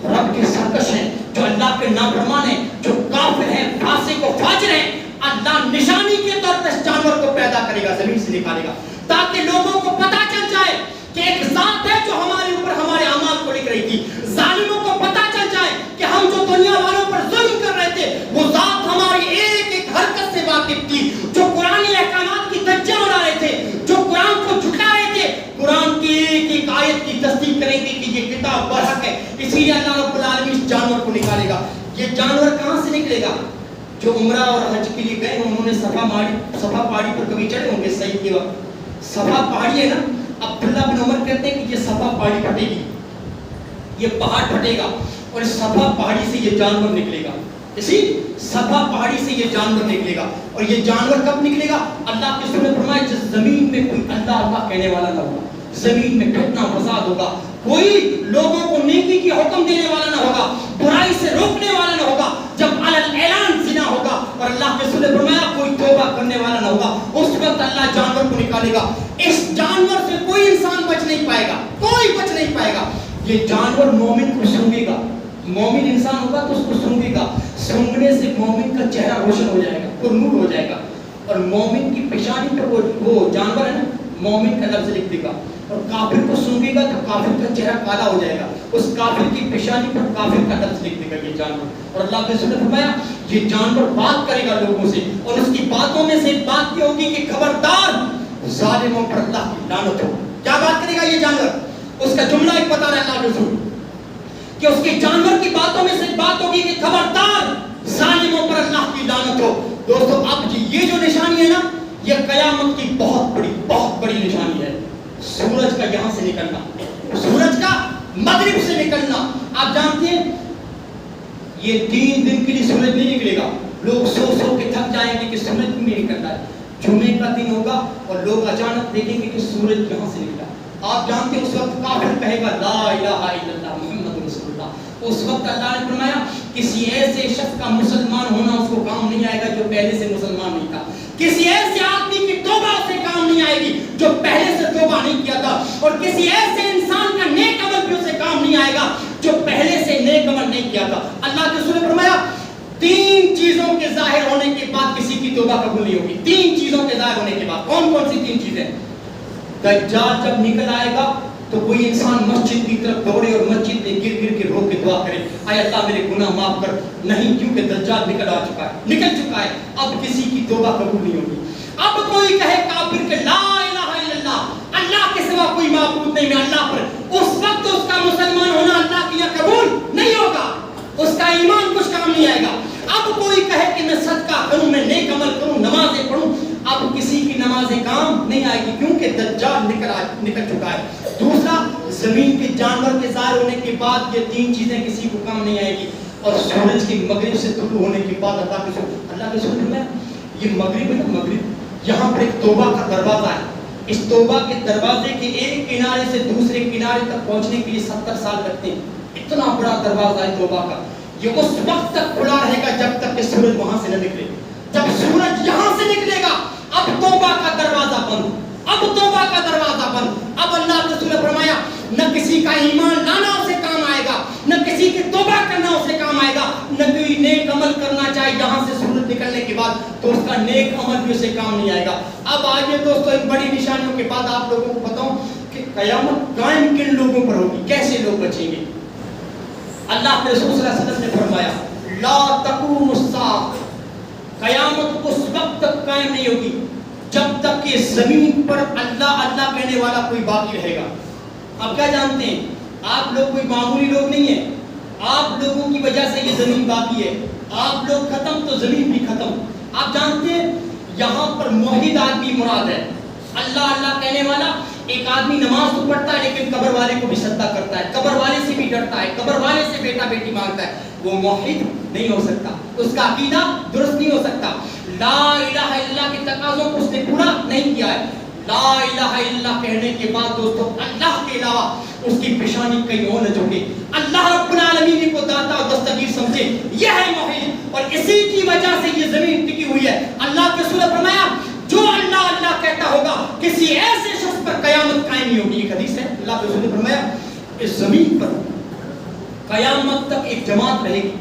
رب کے سرکش ہیں، جو اللہ کے نافرمان ہیں، جو کافر ہیں، فاسق و فاجر ہیں، اللہ نشانی کے طور پر اس جانور کو پیدا کرے گا، زمین سے نکالے گا تاکہ لوگوں کو پتہ چل جائے کہ ایک ذات ہے جو ہمارے اوپر ہمارے اعمال کو لکھ رہی تھی. ظالموں کو پتہ چل جائے کہ ہم جو دنیا والوں پر ظلم کر رہے تھے وہ ذات ہماری ایک ایک حرکت سے واقف تھی، جو قرآن احکامات کی دھجیاں اڑا رہے تھے، جو قرآن کو جھٹلا رہے تھے، قرآن کی ایک ایک آیت کی تصدیق کریں گے کہ یہ کتاب برحق ہے. اسی لیے اللہ رب العالمین اس جانور کو نکالے گا. یہ جانور کہاں سے نکلے گا؟ جو عمرہ اور حج کے لیے گئے انہوں نے صفا پہاڑی پر کبھی چڑھے ہوں گے صحیح کے وقت. صفا پہاڑی ہے نا، عبداللہ بن عمر کہتے ہیں کہ یہ صفا پہاڑی پھٹے گی، یہ پہاڑ پھٹے گا اور اس صفا پہاڑی سے یہ جانور نکلے گا. اسی صفا پہاڑی سے یہ جانور نکلے گا. اور یہ جانور کب نکلے گا؟ اللہ کے رسول نے فرمایا جس زمین میں کوئی اللہ کہنے والا نہ ہوگا، زمین میں فتنہ فساد ہوگا، کوئی لوگوں کو نیکی کی حکم دینے والا نہ ہوگا، برائی سے روکنے والا نہ ہوگا، جب اعلان زنا ہوگا اور اللہ کے رسول نے فرمایا کوئی توبہ کرنے والا نہ ہوگا، اس وقت اللہ جانور کو نکالے گا. اس جانور سے کوئی انسان بچ نہیں پائے گا، کوئی بچ نہیں پائے گا. یہ جانور مومن کو سونگے گا، مومن انسان ہوگا تو اس کو سونگے گا، سونگنے سے مومن کا چہرہ روشن ہو جائے گا، پرنور ہو جائے گا. اور مومن کی پیشانی پر وہ جانور ہے نا مومن کا لفظ لکھ دے گا، اور کافر کو سونگے گا تو کافر کا چہرہ کالا ہو جائے گا، اس کافر کی پیشانی پر کافر کا لفظ لکھ دے گا یہ جانور. اور اللہ کے رسول نے فرمایا یہ جانور بات کرے گا لوگوں سے، اور اس کی باتوں میں سے ایک بات یہ ہوگی کہ خبردار ظالموں پر اللہ کی لعنت ہو. کیا بات کرے گا یہ جانور؟ اس کا جملہ ایک بتا رہا ہے اللہ کے رسول کہ اس کے جانور کی باتوں میں سے ایک بات ہوگی کہ خبردار ظالموں پر اللہ کی لعنت ہو. دوستو اب یہ جو نشانی ہے نا یہ قیامت کی بہت بڑی نشانی ہے. سورج کا یہاں سے نکلنا، سورج کا مغرب سے نکلنا. آپ جانتے ہیں یہ 3 دن کے لیے سورج نہیں نکلے گا. لوگ سو کے تھک جائیں گے کہ سورج کیوں نہیں نکلتا ہے. جمعے کا دن ہوگا اور لوگ اچانک دیکھیں گے کہ سورج یہاں سے نکلا. آپ جانتے ہیں اس وقت کافر کہے گا لا الہ الا اللہ محمد رسول اللہ. اس وقت اللہ نے فرمایا کسی ایسے شخص کا مسلمان ہونا اس کو کام نہیں آئے گا جو پہلے سے مسلمان نہیں تھا. کسی ایسے آدمی کی توبہ سے کام نہیں آئے گی جو پہلے سے توبہ نہیں کیا تھا. اور کسی ایسے انسان کا نیک عمل بھی اسے کام نہیں آئے گا جو پہلے سے نیک عمل نہیں کیا تھا. اللہ کے رسول نے فرمایا 3 چیزوں کے ظاہر ہونے کے بعد کسی کی توبہ قبول نہیں ہوگی. 3 چیزوں کے ظاہر ہونے کے بعد. کون کون سی 3 چیزیں؟ دجال جب نکل آئے گا تو کوئی انسان مسجد کی طرف دوڑے اور مسجد میں گر کے رو کے دعا کرے اے اللہ میرے گناہ معاف کر. نہیں، کیونکہ دجال نکل چکا ہے. اب کسی کی توبہ قبول نہیں ہوگی. اب کوئی کہے کافر کہ لا الہ الا اللہ، اللہ کے سوا کوئی معبود نہیں میں اللہ پر، اس وقت اس کا مسلمان ہونا اللہ کے لیے قبول نہیں ہوگا، اس کا ایمان کچھ کام نہیں آئے گا. اب کوئی کہے کہ میں صدقہ کروں، میں نیک عمل کروں، نمازیں پڑھوں، اب کسی کی نمازیں کام نہیں آئے گی کیونکہ دجال نکل چکا ہے. دوسرا، زمین کے جانور کے ظاہر ہونے کے بعد یہ 3 چیزیں کسی کو کام نہیں آئے گی. اور سورج کے مغرب سے طلوع ہونے کے بعد اللہ کے رسول میں یہ مغرب ہے نا مغرب, یہاں پر ایک توبہ کا دروازہ ہے. اس توبہ کے دروازے کے ایک کنارے سے دوسرے کنارے تک پہنچنے کے لیے 70 سال لگتے ہیں. اتنا بڑا دروازہ ہے توبہ کا. یہ اس وقت تک کھلا رہے گا جب تک کہ سورج وہاں سے نہ نکلے. جب سورج یہاں سے نکلے گا اب توبہ کا دروازہ بند, اب توبہ کا دروازہ بند. اب اللہ کے رسول نے فرمایا نہ کسی کا ایمان لانا اسے کام آئے گا, نہ کسی کی توبہ کرنا اسے کام آئے گا, نہ کوئی نیک عمل کرنا چاہے یہاں سے سورج نکلنے کے بعد تو اس کا نیک عمل بھی اسے کام نہیں آئے گا. اب آئیے دوستو ان بڑی نشانیوں کے بعد آپ لوگوں کو بتاؤں کہ قیامت قائم کن لوگوں پر ہوگی, کیسے لوگ بچیں گے. اللہ کے رسول صلی اللہ علیہ وسلم نے فرمایا لا تقوم الساعة, قیامت اس وقت تک قائم نہیں ہوگی جب تک کہ زمین پر اللہ اللہ کہنے والا کوئی باقی رہے گا. آپ کیا جانتے ہیں, آپ لوگ کوئی معمولی لوگ نہیں ہیں, آپ لوگوں کی وجہ سے یہ زمین باقی ہے. آپ لوگ ختم تو زمین بھی ختم. آپ جانتے ہیں یہاں پر موحد آدمی مراد ہے, اللہ اللہ کہنے والا. ایک آدمی نماز تو پڑھتا ہے لیکن قبر والے کو بھی سجدہ کرتا ہے, قبر والے سے بھی ڈرتا ہے, قبر والے سے بیٹا بیٹی مانگتا ہے, وہ موحد نہیں ہو سکتا, اس کا عقیدہ درست نہیں ہو سکتا. لا الہ الا اللہ کے تقاضوں کو اس نے پورا نہیں کیا ہے. لا الہ الا اللہ کہنے کے بعد دوستو اللہ کے علاوہ اس کی پیشانی کہیں اور نہ جھکے, اللہ رب العالمین کو داتا اور دستگیر سمجھے, یہ ہے موحد. اور اسی کی وجہ سے یہ زمین ٹکی ہوئی ہے. اللہ کے رسول نے فرمایا جو اللہ اللہ کہتا ہوگا کسی ایسے شخص پر قیامت قائم نہیں ہوگی. ایک حدیث ہے اللہ کے رسول نے فرمایا اس زمین پر قیامت تک ایک جماعت رہے گی,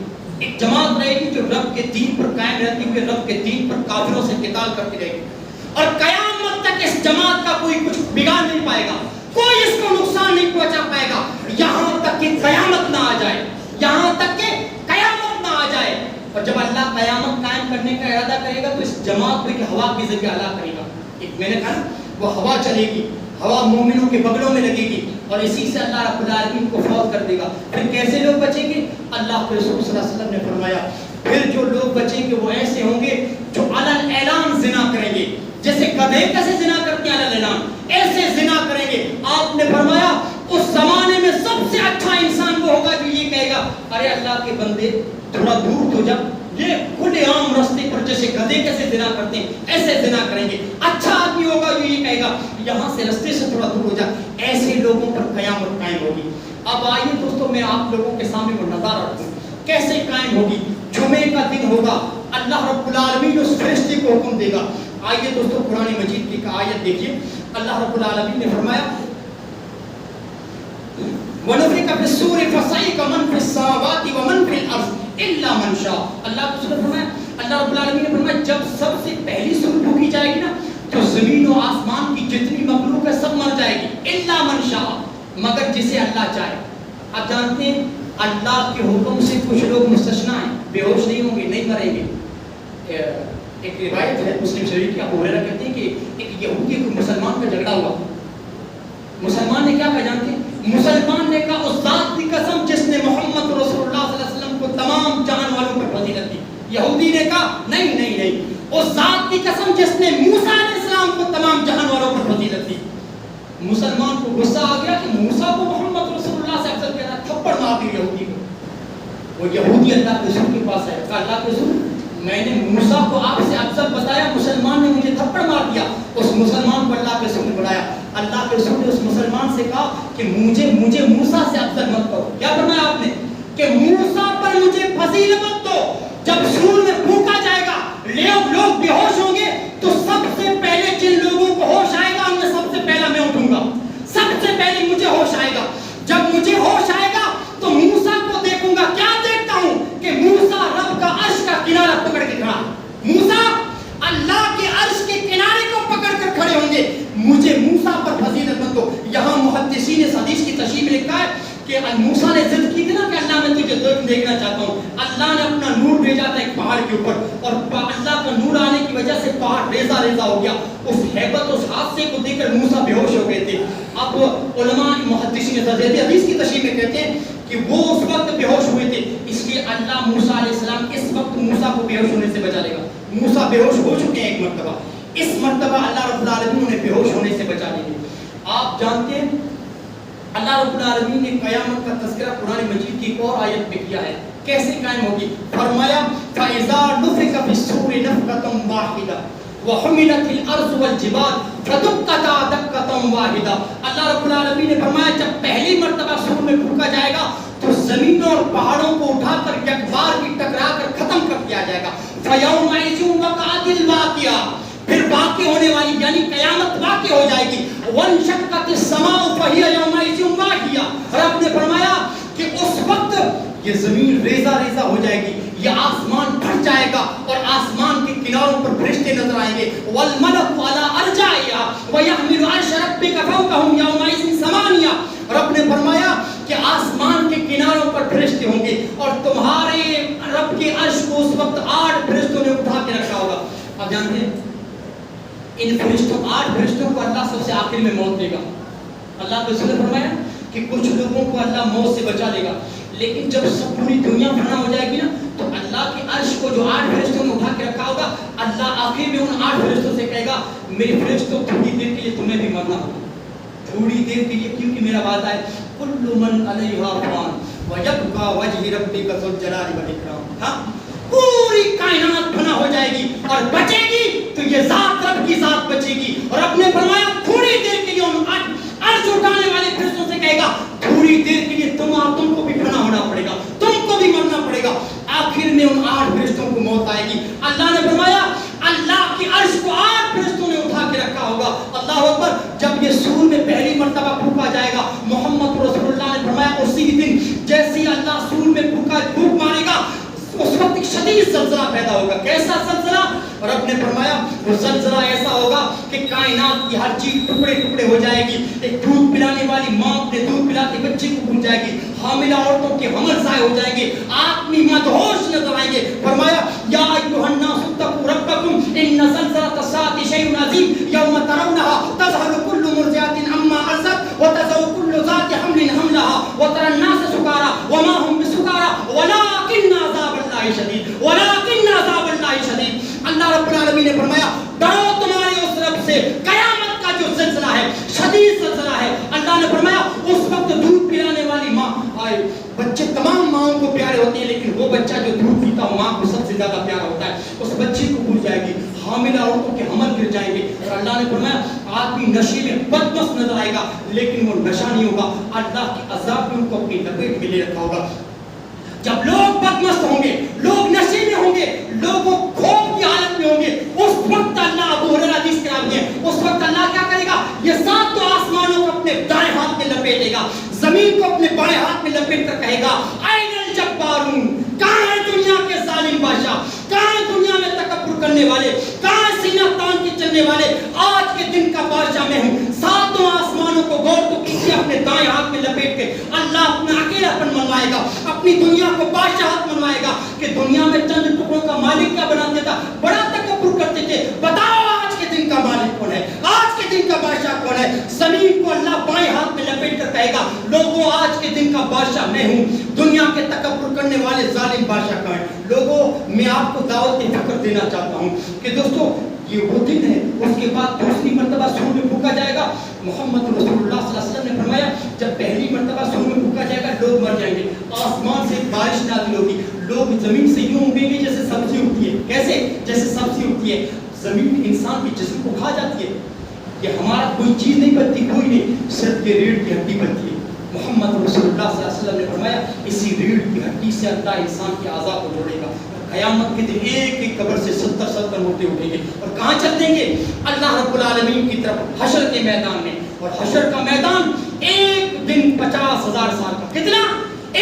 ایک جماعت رہے گی جو رب کے دین پر قائم رہتی ہوئی رب کے دین پر کافروں سے قتال کرتی رہے گی. اور قیامت تک اس جماعت کا کوئی کچھ بگاڑ نہیں پائے گا, کوئی اس کو نقصان نہیں پہنچا پائے گا یہاں تک کہ قیامت نہ آ جائے, یہاں تک کہ قیامت نہ آ جائے. اور جب اللہ قیامت قائم کرنے کا ارادہ کرے گا تو اس جماعت کو ایک ہوا کے ذریعے اللہ کرے گا. ایک میں نے کہا وہ ہوا چلے گی, ہوا مومنوں کے بغلوں میں لگے گی اور اسی سے اللہ رب العالمین کو فوت کر دے گا. پھر کیسے لوگ بچیں گے؟ اللہ کے رسول صلی اللہ علیہ وسلم نے فرمایا پھر جو لوگ بچیں گے وہ ایسے ہوں گے جو علل اعلان زنا کریں گے, جیسے گدھے کیسے زنا کرتے ہیں علل اعلان, ایسے زنا کریں گے. آپ نے فرمایا اس زمانے میں سب سے اچھا انسان وہ ہوگا جو یہ کہے گا ارے اللہ کے بندے تھوڑا دور تو جا, یہ کھلے عام راستے پر جیسے گدھے کیسے زنا کرتے ہیں ایسے زنا کریں گے. اچھا آدمی ہوگا جو یہ کہے گا یہاں سے راستے سے تھوڑا دور ہو جا. ایسے لوگوں پر قیامت قائم ہوگی. اب آئیے دوستوں میں آپ لوگوں کے سامنے وہ نظارہ رکھوں کیسے قائم ہوگی. جمعے کا دن ہوگا, اللہ رب العالمین اس فرشتے کو حکم دے گا. آئیے دوستوں قرآن مجید کی آیت دیکھیے. اللہ رب العالمین نے فرمایا وَنُفِخَ فِي الصُّورِ فَصَعِقَ مَنْ فِي السَّمَاوَاتِ وَمَنْ فِي الْأَرْضِ إِلَّا مَنْ شَاءَ. اللہ کے رسول نے فرمایا, اللہ رب العالمین نے فرمایا جب سب سے پہلی سور پھونکی جائے گی نا تو زمین و آسمان کی جتنی مخلوق ہے سب مر جائے گی إِلَّا مَنْ شَاءَ, مگر جسے اللہ چاہے. آپ جانتے ہیں اللہ کے حکم سے کچھ لوگ مستثنیٰ ہیں, بے ہوش نہیں ہوں گے, نہیں مریں گے. ایک روایت ہے مسلم شریف کی, ابو ہریرہ کہتے ہیں کہ ایک یہودی کو مسلمان کا جھگڑا ہوا. مسلمان نے کیا کہا جانتے ہیں؟ مسلمان نے کہا اس ذات کی قسم جس نے محمد رسول اللہ صلی اللہ علیہ وسلم کو تمام جہان والوں پر فضیلت دی. یہودی نے کہا نہیں نہیں نہیں, اس ذات کی قسم جس نے موسیٰ علیہ السلام کو تمام جہان والوں پر فضیلت دی. مسلمان کو غصہ آ گیا کہ موسیٰ کو محمد رسول اللہ سے افضل کہنا, تھپڑ مار دی یہودی کو. وہ یہودی اللہ کے رسول کے پاس ہے, کہا اللہ کے رسول میں نے موسیٰ کو آپ سے افضل بتایا, مسلمان نے مجھے تھپڑ مار دیا. اس مسلمان کو اللہ کے رسول نے بلایا. اللہ کے رسول نے اس مسلمان سے کہا کہ مجھے موسیٰ سے افضل مت کرو. کیا فرمایا آپ نے کہ موسیٰ پر مجھے فضیلت مت دو. جب سور میں پھونکا جائے گا لوگ بے ہوش ہوں گے تو سب سے پہلے جن لوگوں کو ہوش آئے گا ان میں سب سے پہلا میں اٹھوں گا, سب سے پہلے مجھے ہوش آئے گا. جب مجھے ہوش آئے گا تو موسیٰ کو دیکھوں گا. کیا دیکھتا ہوں کہ موسیٰ رب کا عرش کا کنارہ پکڑ کے کھڑا. موسیٰ اللہ کے عرش کے کنارے کو پکڑ کر کھڑے ہوں گے. مجھے موسیٰ پر فضیلت مت دو. یہاں محدثین اس حدیث کی تشریح میں لکھا ہے کہ موسیٰ نے ضد کی تھی نا کہ اللہ میں تجھے دیکھنا چاہتا ہوں. اللہ نے اپنا نور بھیجا تھا ایک پہاڑ کے اوپر اور اللہ کا نور آنے کی وجہ سے پہاڑ ریزہ ریزہ ہو گیا. اس ہیبت اس حادثے کو دیکھ کر موسیٰ بے ہوش ہو گئے تھے. اب علماء محدثین حدیث کی تشریح میں کہتے ہیں کہ وہ اس وقت بے ہوش ہوئے تھے, اس لیے اللہ موسیٰ علیہ السلام اس وقت موسیٰ کو بے ہوش ہونے سے بچا لے گا. موسیٰ بے ہوش ہو چکے ہیں ایک مرتبہ, اس مرتبہ اللہ رب العالمین نے بے ہوش ہونے سے بچا لیں گے. آپ جانتے ہیں اللہ رب العالمین نے قیامت کا تذکرہ قرآن مجید کی ایک اور آیت میں کیا ہے. کیسے قائم ہوگی؟ فرمایا فَإِذَا نُفِخَ فِي الصُّورِ نَفْخَةٌ واحدہ وحملت الارض والجبال فدکتا دکتا واحدہ. اللہ رب العالمین نے فرمایا جب پہلی مرتبہ سور میں پھونکا جائے گا تو زمینوں اور پہاڑوں کو اٹھا کر یک بار کی ٹکرا کر ختم کر دیا جائے گا. فیومئذ وقعت الواقعہ, پھر واقع ہونے والی یعنی قیامت واقع ہو جائے گی. وانشقت السماء فہی یومئذ واہیہ, رب نے فرمایا کہ اس وقت یہ زمین ریزہ ریزہ ہو جائے گی, یہ آسمان پھٹ جائے گا اور آسمان کے کناروں پر فرشتے نظر آئیں گے. والملک علی ارجائها ويحمل عرش ربك فوقهم يومئذ ثمانیہ, رب نے فرمایا کہ آسمان کے کناروں پر فرشتے ہوں گے اور تمہارے رب کے عرش کو اس وقت 8 فرشتوں نے اٹھا کے رکھا ہوگا. آپ جانتے ہیں ان فرشتوں 8 فرشتوں کو اللہ سب سے آخر میں موت دے گا. اللہ کے رسول نے فرمایا کہ کچھ لوگوں کو اللہ موت سے بچا لے گا, لیکن جب سب پوری دنیا فنا ہو جائے گی نا تو اللہ کے عرش کو جو 8 فرشتوں نے اٹھا کے رکھا ہوگا, اللہ آخر میں ان 8 فرشتوں سے کہے گا میرے فرشتوں تھوڑی دیر کے لیے تمہیں بھی مرنا ہوگا, تھوڑی دیر کے لیے, کیونکہ میرا وعدہ ہے کل من علیہا فان ویبقی وجہ ربک ذو الجلال والاکرام. ہاں پوری کائنات فنا ہو جائے گی اور بچے گی تو یہ ذات رب کی ذات بچے گی. اور رب نے فرمایا تھوڑی دیر کے لیے ان عرش اٹھانے والے فرشتوں سے کہے گا تھوڑی دیر کے لیے تم کو بھی فنا ہونا پڑے گا, تم کو بھی مرنا پڑے گا. آخر میں ان 8 فرشتوں کو موت آئے گی. اللہ نے فرمایا اللہ کے عرش کو 8 فرشتوں نے اٹھا کے رکھا ہوگا. اللہ اکبر. جب یہ سور میں پہلی مرتبہ پھونکا جائے گا, محمد رسول اللہ نے فرمایا اسی دن جیسے ہی اللہ سور میں پھونک مارے گا اس وقت ایک شدید زلزلہ پیدا ہوگا. کیسا زلزلہ؟ رب نے فرمایا وہ زلزلہ ایسا ہوگا کہ کائنات کی ہر چیز ٹکڑے ٹکڑے ہو جائے گی. ایک دودھ پلانے والی ماں اپنے دودھ پلاتے بچے کو بھول جائے گی, حاملہ عورتوں کے حمل ضائع ہو جائیں گے, آدمی مدہوش نظر آئیں گے. فرمایا یا ایھا الناس اتقوا ربکم ان زلزلۃ الساعۃ شیء عظیم یوم ترونها تذهل كل مرضعۃ عما ارضعت وتضع كل ذات حمل حملها وترى الناس سکارى وما هم بسکارى ولكن عذاب اللہ شدید ولكن عذاب اللہ شدید. اللہ رب العالمین نے فرمایا ڈرو تمہارے اس رب سے, قیامت کا جو زلزلہ ہے شدید زلزلہ ہے. اللہ نے فرمایا اس وقت دودھ پلانے والی ماں آئے, بچے تمام ماؤں کو پیارے ہوتے ہیں لیکن وہ بچہ جو دودھ پیتا ہو ماں کو سب سے زیادہ پیارا ہوتا ہے, اس بچے کو بھول جائے گی, حاملہ عورتوں کے حمل گر جائیں گے. اور اللہ نے فرمایا آدمی نشے میں بدمست نظر آئے گا لیکن وہ نشہ نہیں ہوگا, اللہ کے عذاب میں ان کو اپنی لپیٹ میں لے رکھا ہوگا. جب لوگ بدمست ہوں گے, لوگ نشے میں ہوں گے, لوگوں خوف کی حالت میں ہوں گے, اس وقت اللہ ابو ہریرہ حدیث کے راوی ہیں, اس وقت اللہ کیا کرے گا, یہ 7 آسمانوں کو اپنے دائیں ہاتھ میں لپیٹے گا, زمین کو اپنے بائیں ہاتھ میں لپیٹ کر کہے گا این الجبارون, کہاں ہے دنیا کے ظالم بادشاہ, کہاں ہے دنیا میں تکبر کرنے والے, کہاں ہے سینہ تان کے چلنے والے, آج کے دن کا بادشاہ میں ہوں. 7 آسمانوں کو غور تو کسی اپنے دائیں ہاتھ میں لپیٹ کے اللہ اپنا اکیلا پن منوائے گا, اپنی دنیا کو بادشاہت منوائے گا کہ دنیا میں چند ٹکڑوں کا مالک کیا بنا دیتا, بڑا تکبر کرتے تھے. بتاؤ آج کے دن کا مالک کون ہے, آج کے دن کا بادشاہ کون ہے. زمین کو اللہ بائیں ہاتھ میں لپیٹ کر کہے گا لوگوں آج کے دن کا بادشاہ میں ہوں, دنیا کے تکبر کرنے والے ظالم بادشاہ کون ہے. لوگوں میں آپ کو دعوت فکر دینا چاہتا ہوں کہ دوستو یہ وہ دن ہے. اس کے بعد دوسری مرتبہ سور میں پھونکا جائے گا. محمد رسول اللہ صلی اللہ علیہ وسلم نے فرمایا جب پہلی مرتبہ سور میں پھونکا جائے گا لوگ مر جائیں گے, آسمان سے بارش نازل ہوگی, لوگ زمین سے یوں اگیں گے جیسے سبزی اگتی ہے. کیسے؟ جیسے سبزی اگتی ہے, زمین انسان کے جسم کو کھا جاتی ہے. کہ ہمارا کوئی چیز نہیں بنتی, کوئی نہیں, صرف یہ ریڑھ کی ہڈی بنتی ہے. محمد رسول اللہ صلی اللہ علیہ وسلم نے فرمایا اسی ریڑھ کی ہڈی سے اللہ انسان کے اعضاء کو جوڑے گا. قیامت کے دن ایک ایک قبر سے 70 موٹے اٹھیں گے اور کہاں چل دیں گے, اللہ رب العالمین کی طرف حشر کے میدان میں. اور حشر کا میدان ایک دن 50,000 سال کا. کتنا؟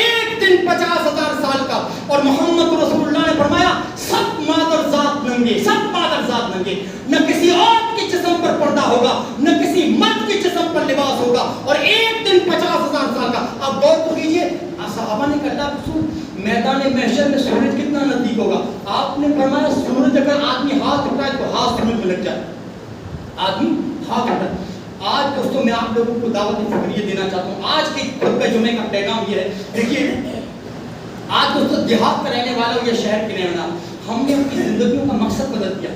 ایک دن 50,000 سال کا. اور محمد رسول اللہ نے فرمایا سب مادرزاد ننگے, سب مادرزاد ننگے, نہ کسی عورت کے جسم پر پردہ ہوگا, نہ کسی مرد کے جسم پر لباس ہوگا, اور ایک دن 50,000 سال کا. اب غور تو کیجئے, صحابہ نے کہا رسول میدان محشر میں سورج کتنا نزدیک ہوگا. آپ نے فرمایا سورج اگر آدمی ہاتھ اٹھائے تو ہاتھ سورج میں لگ جائے, آدمی ہاتھ اٹھائے. آج دوستوں میں آپ لوگوں کو دعوت فکریہ دینا چاہتا ہوں. آج کے خطبہ جمعے کا پیغام یہ ہے, دیکھیے آج دوستوں دیہات میں رہنے والوں یا شہر کے رہنے والوں, ہم نے اپنی زندگیوں کا مقصد بدل دیا.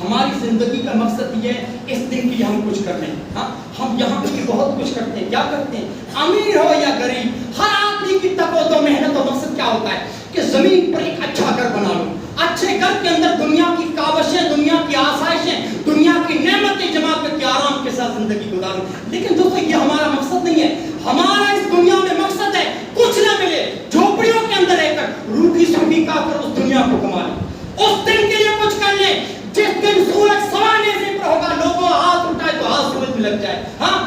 ہماری زندگی کا مقصد یہ ہے اس دن کے لیے ہم کچھ کر لیں. ہاں ہم یہاں کے لیے بہت کچھ کرتے ہیں. کیا کرتے ہیں؟ امیر ہو یا غریب, ہر آدمی کی تقوی و محنت و مقصد کیا ہوتا ہے کہ زمین پر ایک اچھا گھر بنا لوں, اچھے گھر کے اندر دنیا کی کاوشیں، دنیا کی آسائشیں، دنیا کی نعمتیں جمع کر کے آرام کے ساتھ زندگی گزاروں. لیکن دوستو یہ ہمارا مقصد نہیں ہے. ہمارا اس دنیا میں مقصد ہے کچھ نہ ملے، جھوپڑیوں کے اندر رہ کر روٹی سوکھی کھا کر اس دنیا کو کما لیں. اس دن کے لیے کچھ کر لیں جس دن سورج سوانے سے پر ہوگا، لوگوں ہاتھ اٹھائے تو ہاتھ سورج میں لگ جائے. ہاں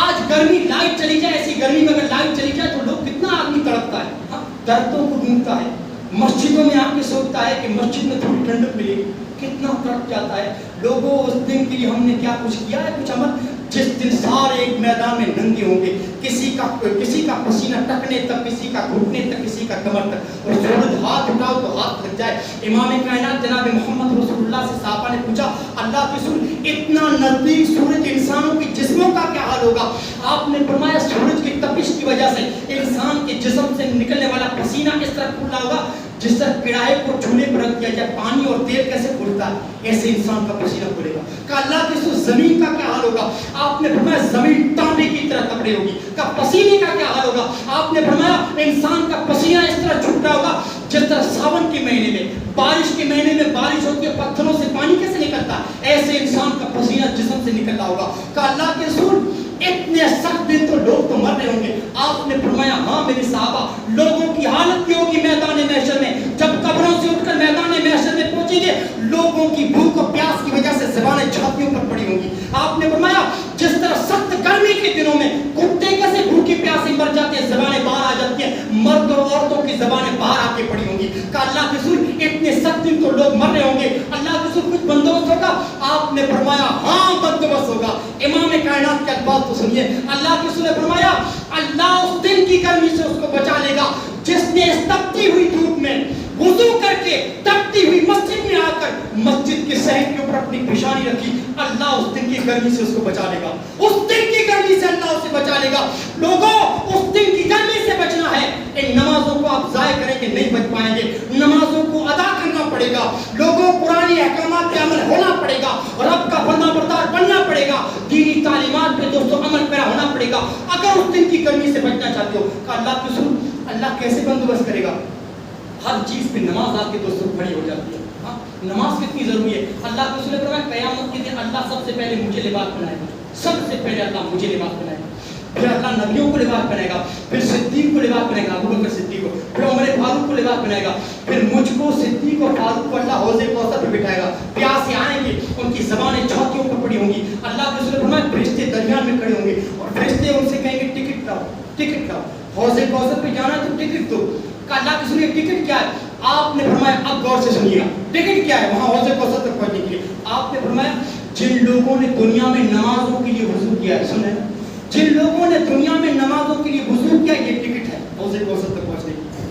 آج گرمی لائٹ چلی جائے، ایسی گرمی میں اگر لائٹ چلی جائے تو لوگ کتنا آدمی تڑپتا ہے، ہاں درختوں کو ڈھونڈتا ہے، مسجدوں میں آ کے سوچتا ہے کہ مسجد میں تھوڑی ٹھنڈک ملے گی، کتنا تڑپ جاتا ہے. لوگوں اس دن کے لیے ہم نے کیا کچھ کیا ہے؟ کچھ عمل. جس دن سارے ایک میدان میں ننگے ہوں گے، کسی کا پسینہ ٹکنے تک، کسی کا گھٹنے تک، کسی کا کمر تک، اور سورج ہاتھ اٹھاؤ تو ہاتھ لگ جائے. امام کائنات جناب محمد رسول اللہ سے صحابہ نے پوچھا، اللہ کے رسول اتنا نزدیک سورج انسانوں کے جسموں کا کیا حال ہوگا؟ آپ نے فرمایا سورج کی تپش کی وجہ سے انسان کے جسم سے نکلنے والا پسینہ اس طرح پھولا ہوگا جس طرح کڑاہے کو چولہے پر رکھ دیا جائے پانی اور تیل کیسے پھولتا ہے، ایسے انسان کا پسینہ پھولے گا. کہ اللہ کے رسول زمین کا کیا حال ہوگا؟ آپ نے فرمایا زمین تانبے کی طرح تکڑے ہوگی. کہ پسینے کا کیا حال ہوگا؟ آپ نے فرمایا انسان کا پسینہ اس طرح چھوٹ رہا ہوگا جس طرح ساون کے مہینے میں، بارش کے مہینے میں بارش ہوتی ہے، پتھروں سے پانی کیسے نکلتا ہے، ایسے انسان کا پسینہ جسم سے نکل رہا ہوگا. کہ اللہ کے رسول اتنے سخت دن تو لوگ تو مر رہے ہوں گے. آپ نے فرمایا ہاں میرے صحابہ، لوگوں کی حالت یہ ہوگی میدان محشر میں، جب قبروں سے اٹھ کر میدان محشر میں پہنچیں گے، لوگوں کی بھوک اور پیاس کی وجہ سے زبانیں چھاتیوں پر پڑی ہوں گی. آپ نے فرمایا جس طرح سخت گرمی کے دنوں میں کتے کیسے بھوکی پیاسی مر جاتے ہیں، زبانیں باہر آ جاتی ہیں، مرد اور عورتوں کی زبانیں باہر آ کے پڑی ہوں گی. کہ اللہ کے رسول اتنے سخت دن تو لوگ مر رہے ہوں گے، اللہ کے رسول کچھ بندوبست ہوگا؟ آپ نے فرمایا ہاں بندوبست ہوگا. امام کائنات کے الفاظ تو سنیے، اللہ کے رسول نے فرمایا اللہ اس دن کی گرمی سے اس کو بچا لے گا جس نے اس تپتی ہوئی دھوپ میں وضو کر کے تپتی ہوئی مسجد میں آ کر مسجد کے صحن کے اوپر اپنی پیشانی رکھی. اللہ اس دن کی گرمی سے اس کو بچا لے گا، اس دن کی گرمی سے اللہ اسے بچا لے گا. لوگوں اس دن کی گرمی سے بچنا ہے. ان نمازوں کو آپ ضائع کریں گے نہیں بچ پائیں گے، نمازوں کو ادا کرنا پڑے گا. لوگوں قرآن احکامات پہ عمل ہونا پڑے گا، رب کا فرما بردار بننا پڑے گا، دینی تعلیمات پہ دوستوں عمل پیرا ہونا پڑے گا اگر اس دن کی گرمی سے بچنا چاہتے ہو. کہ اللہ کے رسول اللہ کیسے بندوبست کرے گا؟ ہر چیز پہ نماز آ کے دوستوں کھڑی ہو جاتی ہے. ہاں نماز کتنی ضروری ہے. اللہ کے رسول نے فرمایا قیامت کے دن اللہ سب سے پہلے مجھے لباس بنائے گا، سب سے پہلے اللہ مجھے لباس بنائے گا، پھر اللہ نبیوں کو لباس بنائے گا، پھر صدیق کو لباس بنائے گا، ابو بکر صدیق کو، پھر عمر فاروق کو لباس بنائے گا، پھر مجھ کو صدیق اور فاروق کو اللہ حوض کوثر پہ بٹھائے گا. پیاسے آئیں گے، ان کی زبانیں چھاتیوں پر پڑی ہوں گی. اللہ کے رسول نے فرمایا فرشتے درمیان میں کھڑے ہوں گے اور فرشتے ان سے کہیں گے ٹکٹ لاؤ، ٹکٹ لاؤ، حوض کوثر پہ جانا ہے تو ٹکٹ دو. کہ اللہ کے رسول ٹکٹ کیا ہے؟ آپ نے فرمایا اب غور سے سنیے گا ٹکٹ کیا ہے وہاں حوض کوثر تک پہنچنے کے لیے. آپ نے فرمایا جن لوگوں نے دنیا میں نمازوں کے لیے وضو کیا ہے، سنیں جن لوگوں نے دنیا میں نمازوں کے لیے وضو کیا یہ ٹکٹ ہے حوض کوثر تک پہنچنے کی.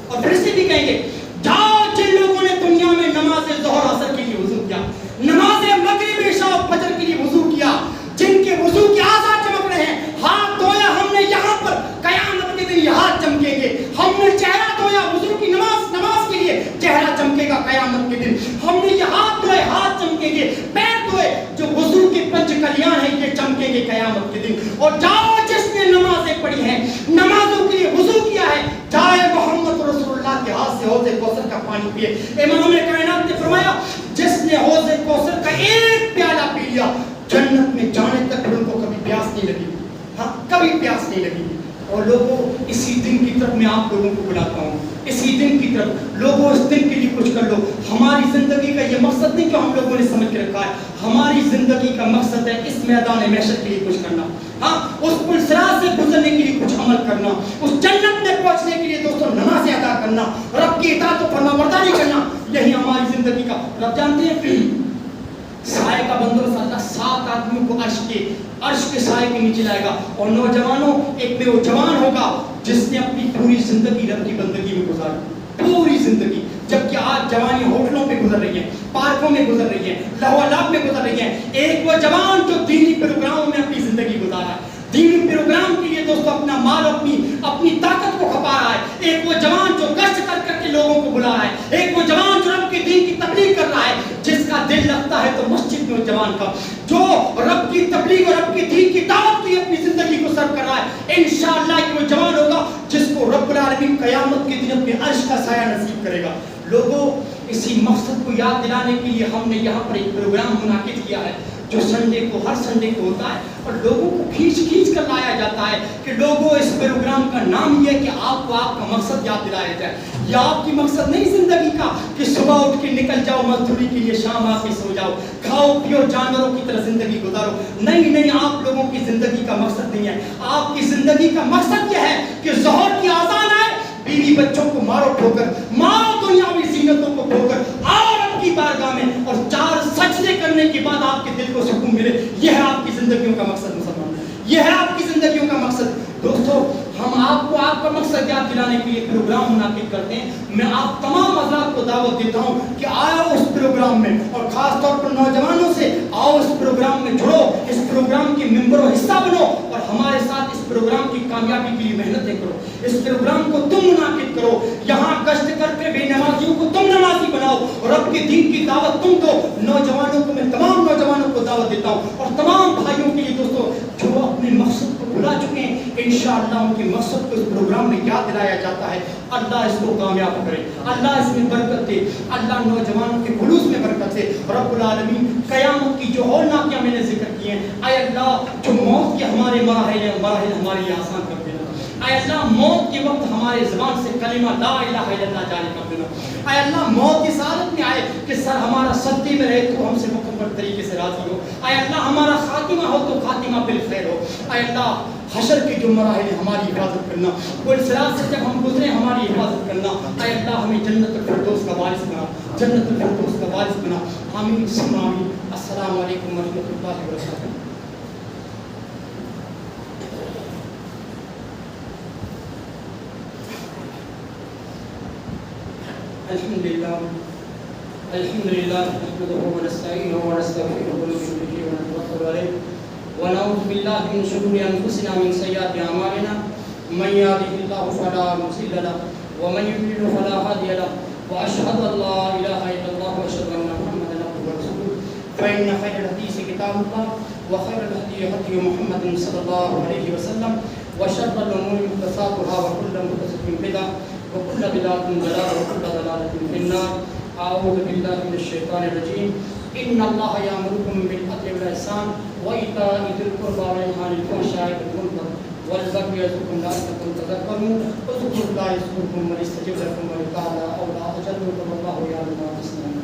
اور فرشتے بھی کہیں گے جاؤ جن لوگوں نے دنیا میں نماز ظہر عصر کے لیے وضو کیا، نماز مغرب عشاء اور فجر کے لیے وضو کیا، جن کے وضو کے آثار چمک رہے ہیں، ہاتھ دھویا ہم نے یہاں پر قیامت کے دن یہ ہاتھ چمکیں گے، ہم نے چہرہ دھویا وضو کی نماز کے لیے چہرہ چمکے گا قیامت کے دن، ہم نے یہ ہاتھ دھوئے ہاتھ چمکیں گے، پیر دھوئے جو وضو کے پنج کلیان ہیں یہ چمکیں گے قیامت کے دن. اور جاؤ جس نے نمازیں پڑھی ہیں، نمازوں کے لیے وضو کیا ہے، جائے محمد رسول اللہ کے ہاتھ سے حوض کوثر کا پانی پیے. امام کائنات نے فرمایا جس نے حوض کوثر کا ایک پیالہ پی لیا جنت میں جانے تک ان کو کبھی پیاس نہیں لگی. ہاں کبھی پیاس نہیں لگی. اور لوگوں اسی دن کی طرف میں آپ لوگوں کو بلاتا ہوں، اسی دن کی طرف. لوگوں اس دن کے لیے کچھ کر لو. ہماری زندگی کا یہ مقصد نہیں کہ ہم لوگوں نے سمجھ کے رکھا ہے، ہماری زندگی کا مقصد ہے اس میدان محشر کے لیے کچھ کرنا. ہاں اس پلسرات سے گزرنے کے لیے کچھ عمل کرنا، اس جنت میں پہنچنے کے لیے دوستوں نمازیں ادا کرنا، رب کی اطاعت و فرمانبرداری کرنا، یہی ہماری زندگی کا. رب جانتے ہیں سائے کا بندوبست اللہ 7 آدمیوں کو عرش کے سائے کے نیچے لائے گا. اور نوجوانوں ایک میں وہ جوان ہوگا جس نے اپنی پوری زندگی رب کی بندگی میں گزاری، پوری زندگی. جبکہ آج جوانی ہوٹلوں پہ گزر رہی ہے، پارکوں میں گزر رہی ہے، لہو لعب میں گزر رہی ہے. ایک وہ جوان جو دینی پروگراموں میں اپنی زندگی گزارا ہے، دینی پروگرام کے لیے دوستوں اپنا مال اپنی طاقت کو کھپا رہا ہے. ایک وہ جوان جو گشت کر کر کے لوگوں کو بلا رہا ہے، ایک وہ جوان جو رب کے دین کی تبلیغ کر رہا ہے، جس کا دل لگتا ہے تو مسجد میں جوان کا جو رب کی تبلیغ اور رب کے دین کی دعوت کی اپنی زندگی کو سرو کر رہا ہے، انشاءاللہ کہ وہ جوان ہوگا جس کو رب العالمین قیامت کے دن اپنے عرش کا سایہ نصیب کرے گا. لوگوں اسی مقصد کو یاد دلانے کے لیے ہم نے یہاں پر ایک پروگرام منعقد کیا ہے جو سنڈے کو ہر سنڈے کو ہوتا ہے اور لوگوں کو کھینچ کر لایا جاتا ہے کہ لوگوں اس پروگرام کا نام یہ ہے کہ آپ کو آپ کا مقصد یاد دلایا جائے. یہ آپ کی مقصد نہیں زندگی کا کہ صبح اٹھ کے نکل جاؤ مزدوری کے لیے شام آ کے سو جاؤ کھاؤ پیو جانوروں کی طرح زندگی گزارو. نہیں آپ لوگوں کی زندگی کا مقصد نہیں ہے. آپ کی زندگی کا مقصد یہ ہے کہ ظہر کی آزان آئے بیوی بچوں کو مارو ٹھوکر مارو دنیاوی زینتوں کو ٹھوکر آؤ رب کی بارگاہ میں اور 4 سجدے کرنے کے بعد آپ کے دل کو سکون ملے. یہ ہے آپ کی زندگیوں کا مقصد مسلمان. یہ ہے آپ کی زندگیوں کا مقصد. دوستو ہم آپ کو آپ کا مقصد یاد دلانے کے لیے پروگرام منعقد کرتے ہیں. میں آپ تمام حضرات کو دعوت دیتا ہوں کہ آؤ اس پروگرام میں اور خاص طور پر نوجوانوں سے آؤ اس پروگرام میں جڑو اس پروگرام کے ممبر و حصہ بنو اور ہمارے ساتھ اس پروگرام کی کامیابی کے لیے محنتیں کرو. اس پروگرام کو تم منعقد کرو. یہاں کشٹ کر کے بے نمازیوں کو تم نمازی بناؤ اور رب کے دین کی دعوت تم دو. نوجوانوں کو میں تمام نوجوانوں کو دعوت دیتا ہوں اور تمام بھائیوں کے لیے دوستو جو اپنے مقصد کو بھلا چکے ہیں انشاءاللہ ان کے مقصد کو اس پروگرام میں یاد دلایا جاتا ہے. اللہ اس کو کامیاب کرے. اللہ اس میں برکت دے. اللہ نوجوانوں کے خلوص میں برکت دے. رب العالمین قیامت کی جو ہولناکیاں میں نے ذکر کی ہیں اے اللہ جو موت کے ہمارے مراحل ہمارے لیے آسان کر دینا. اے اللہ موت کے وقت ہمارے زبان سے کلمہ لا الہ الا اللہ جاری کر دینا. اے اللہ موت اس حالت میں آئے کہ سر ہمارا سجدے میں رہے تو ہم سے مکمل طریقے سے راضی ہو. اے اللہ ہمارا خاتمہ ہو تو خاتمہ بالخیر ہو. اے اللہ حشر کے جو مراحل ہیں ہماری حفاظت کرنا. کوئی صراط سے جب ہم گزرے ہماری حفاظت کرنا. اے اللہ ہمیں جنت الفردوس کا وارث بنا. جنت الفردوس کا وارث بنا. آمین ثم آمین. السلام علیکم ورحمۃ اللہ وبرکاتہ. الحمد لله نحمده ونستعينه ونستغفره ونؤمن به ونتوكل عليه ونعوذ بالله من شرور انفسنا ومن سيئات اعمالنا من يهده الله فلا مضل له ومن يضلل فلا هادي له واشهد ان لا اله الا الله واشهد ان محمدا عبده ورسوله فان خير الحديث كتاب الله وخير الهدي هدي محمد صلى الله عليه وسلم وشر الامور محدثاتها وكل محدثة بدعة وكل بدعة ضلالة وكل ضلالة في النار. أعوذ بالله من الشيطان الرجيم. إن الله يأمركم بالعدل والإحسان وإيتاء ذي القربى وينهى عن الفحشاء والمنكر والبغي يعظكم لعلكم تذكرون. اذكروا الله يذكركم ويستجب لكم ويطاع الله أجل والله يعلم ما تصنعون.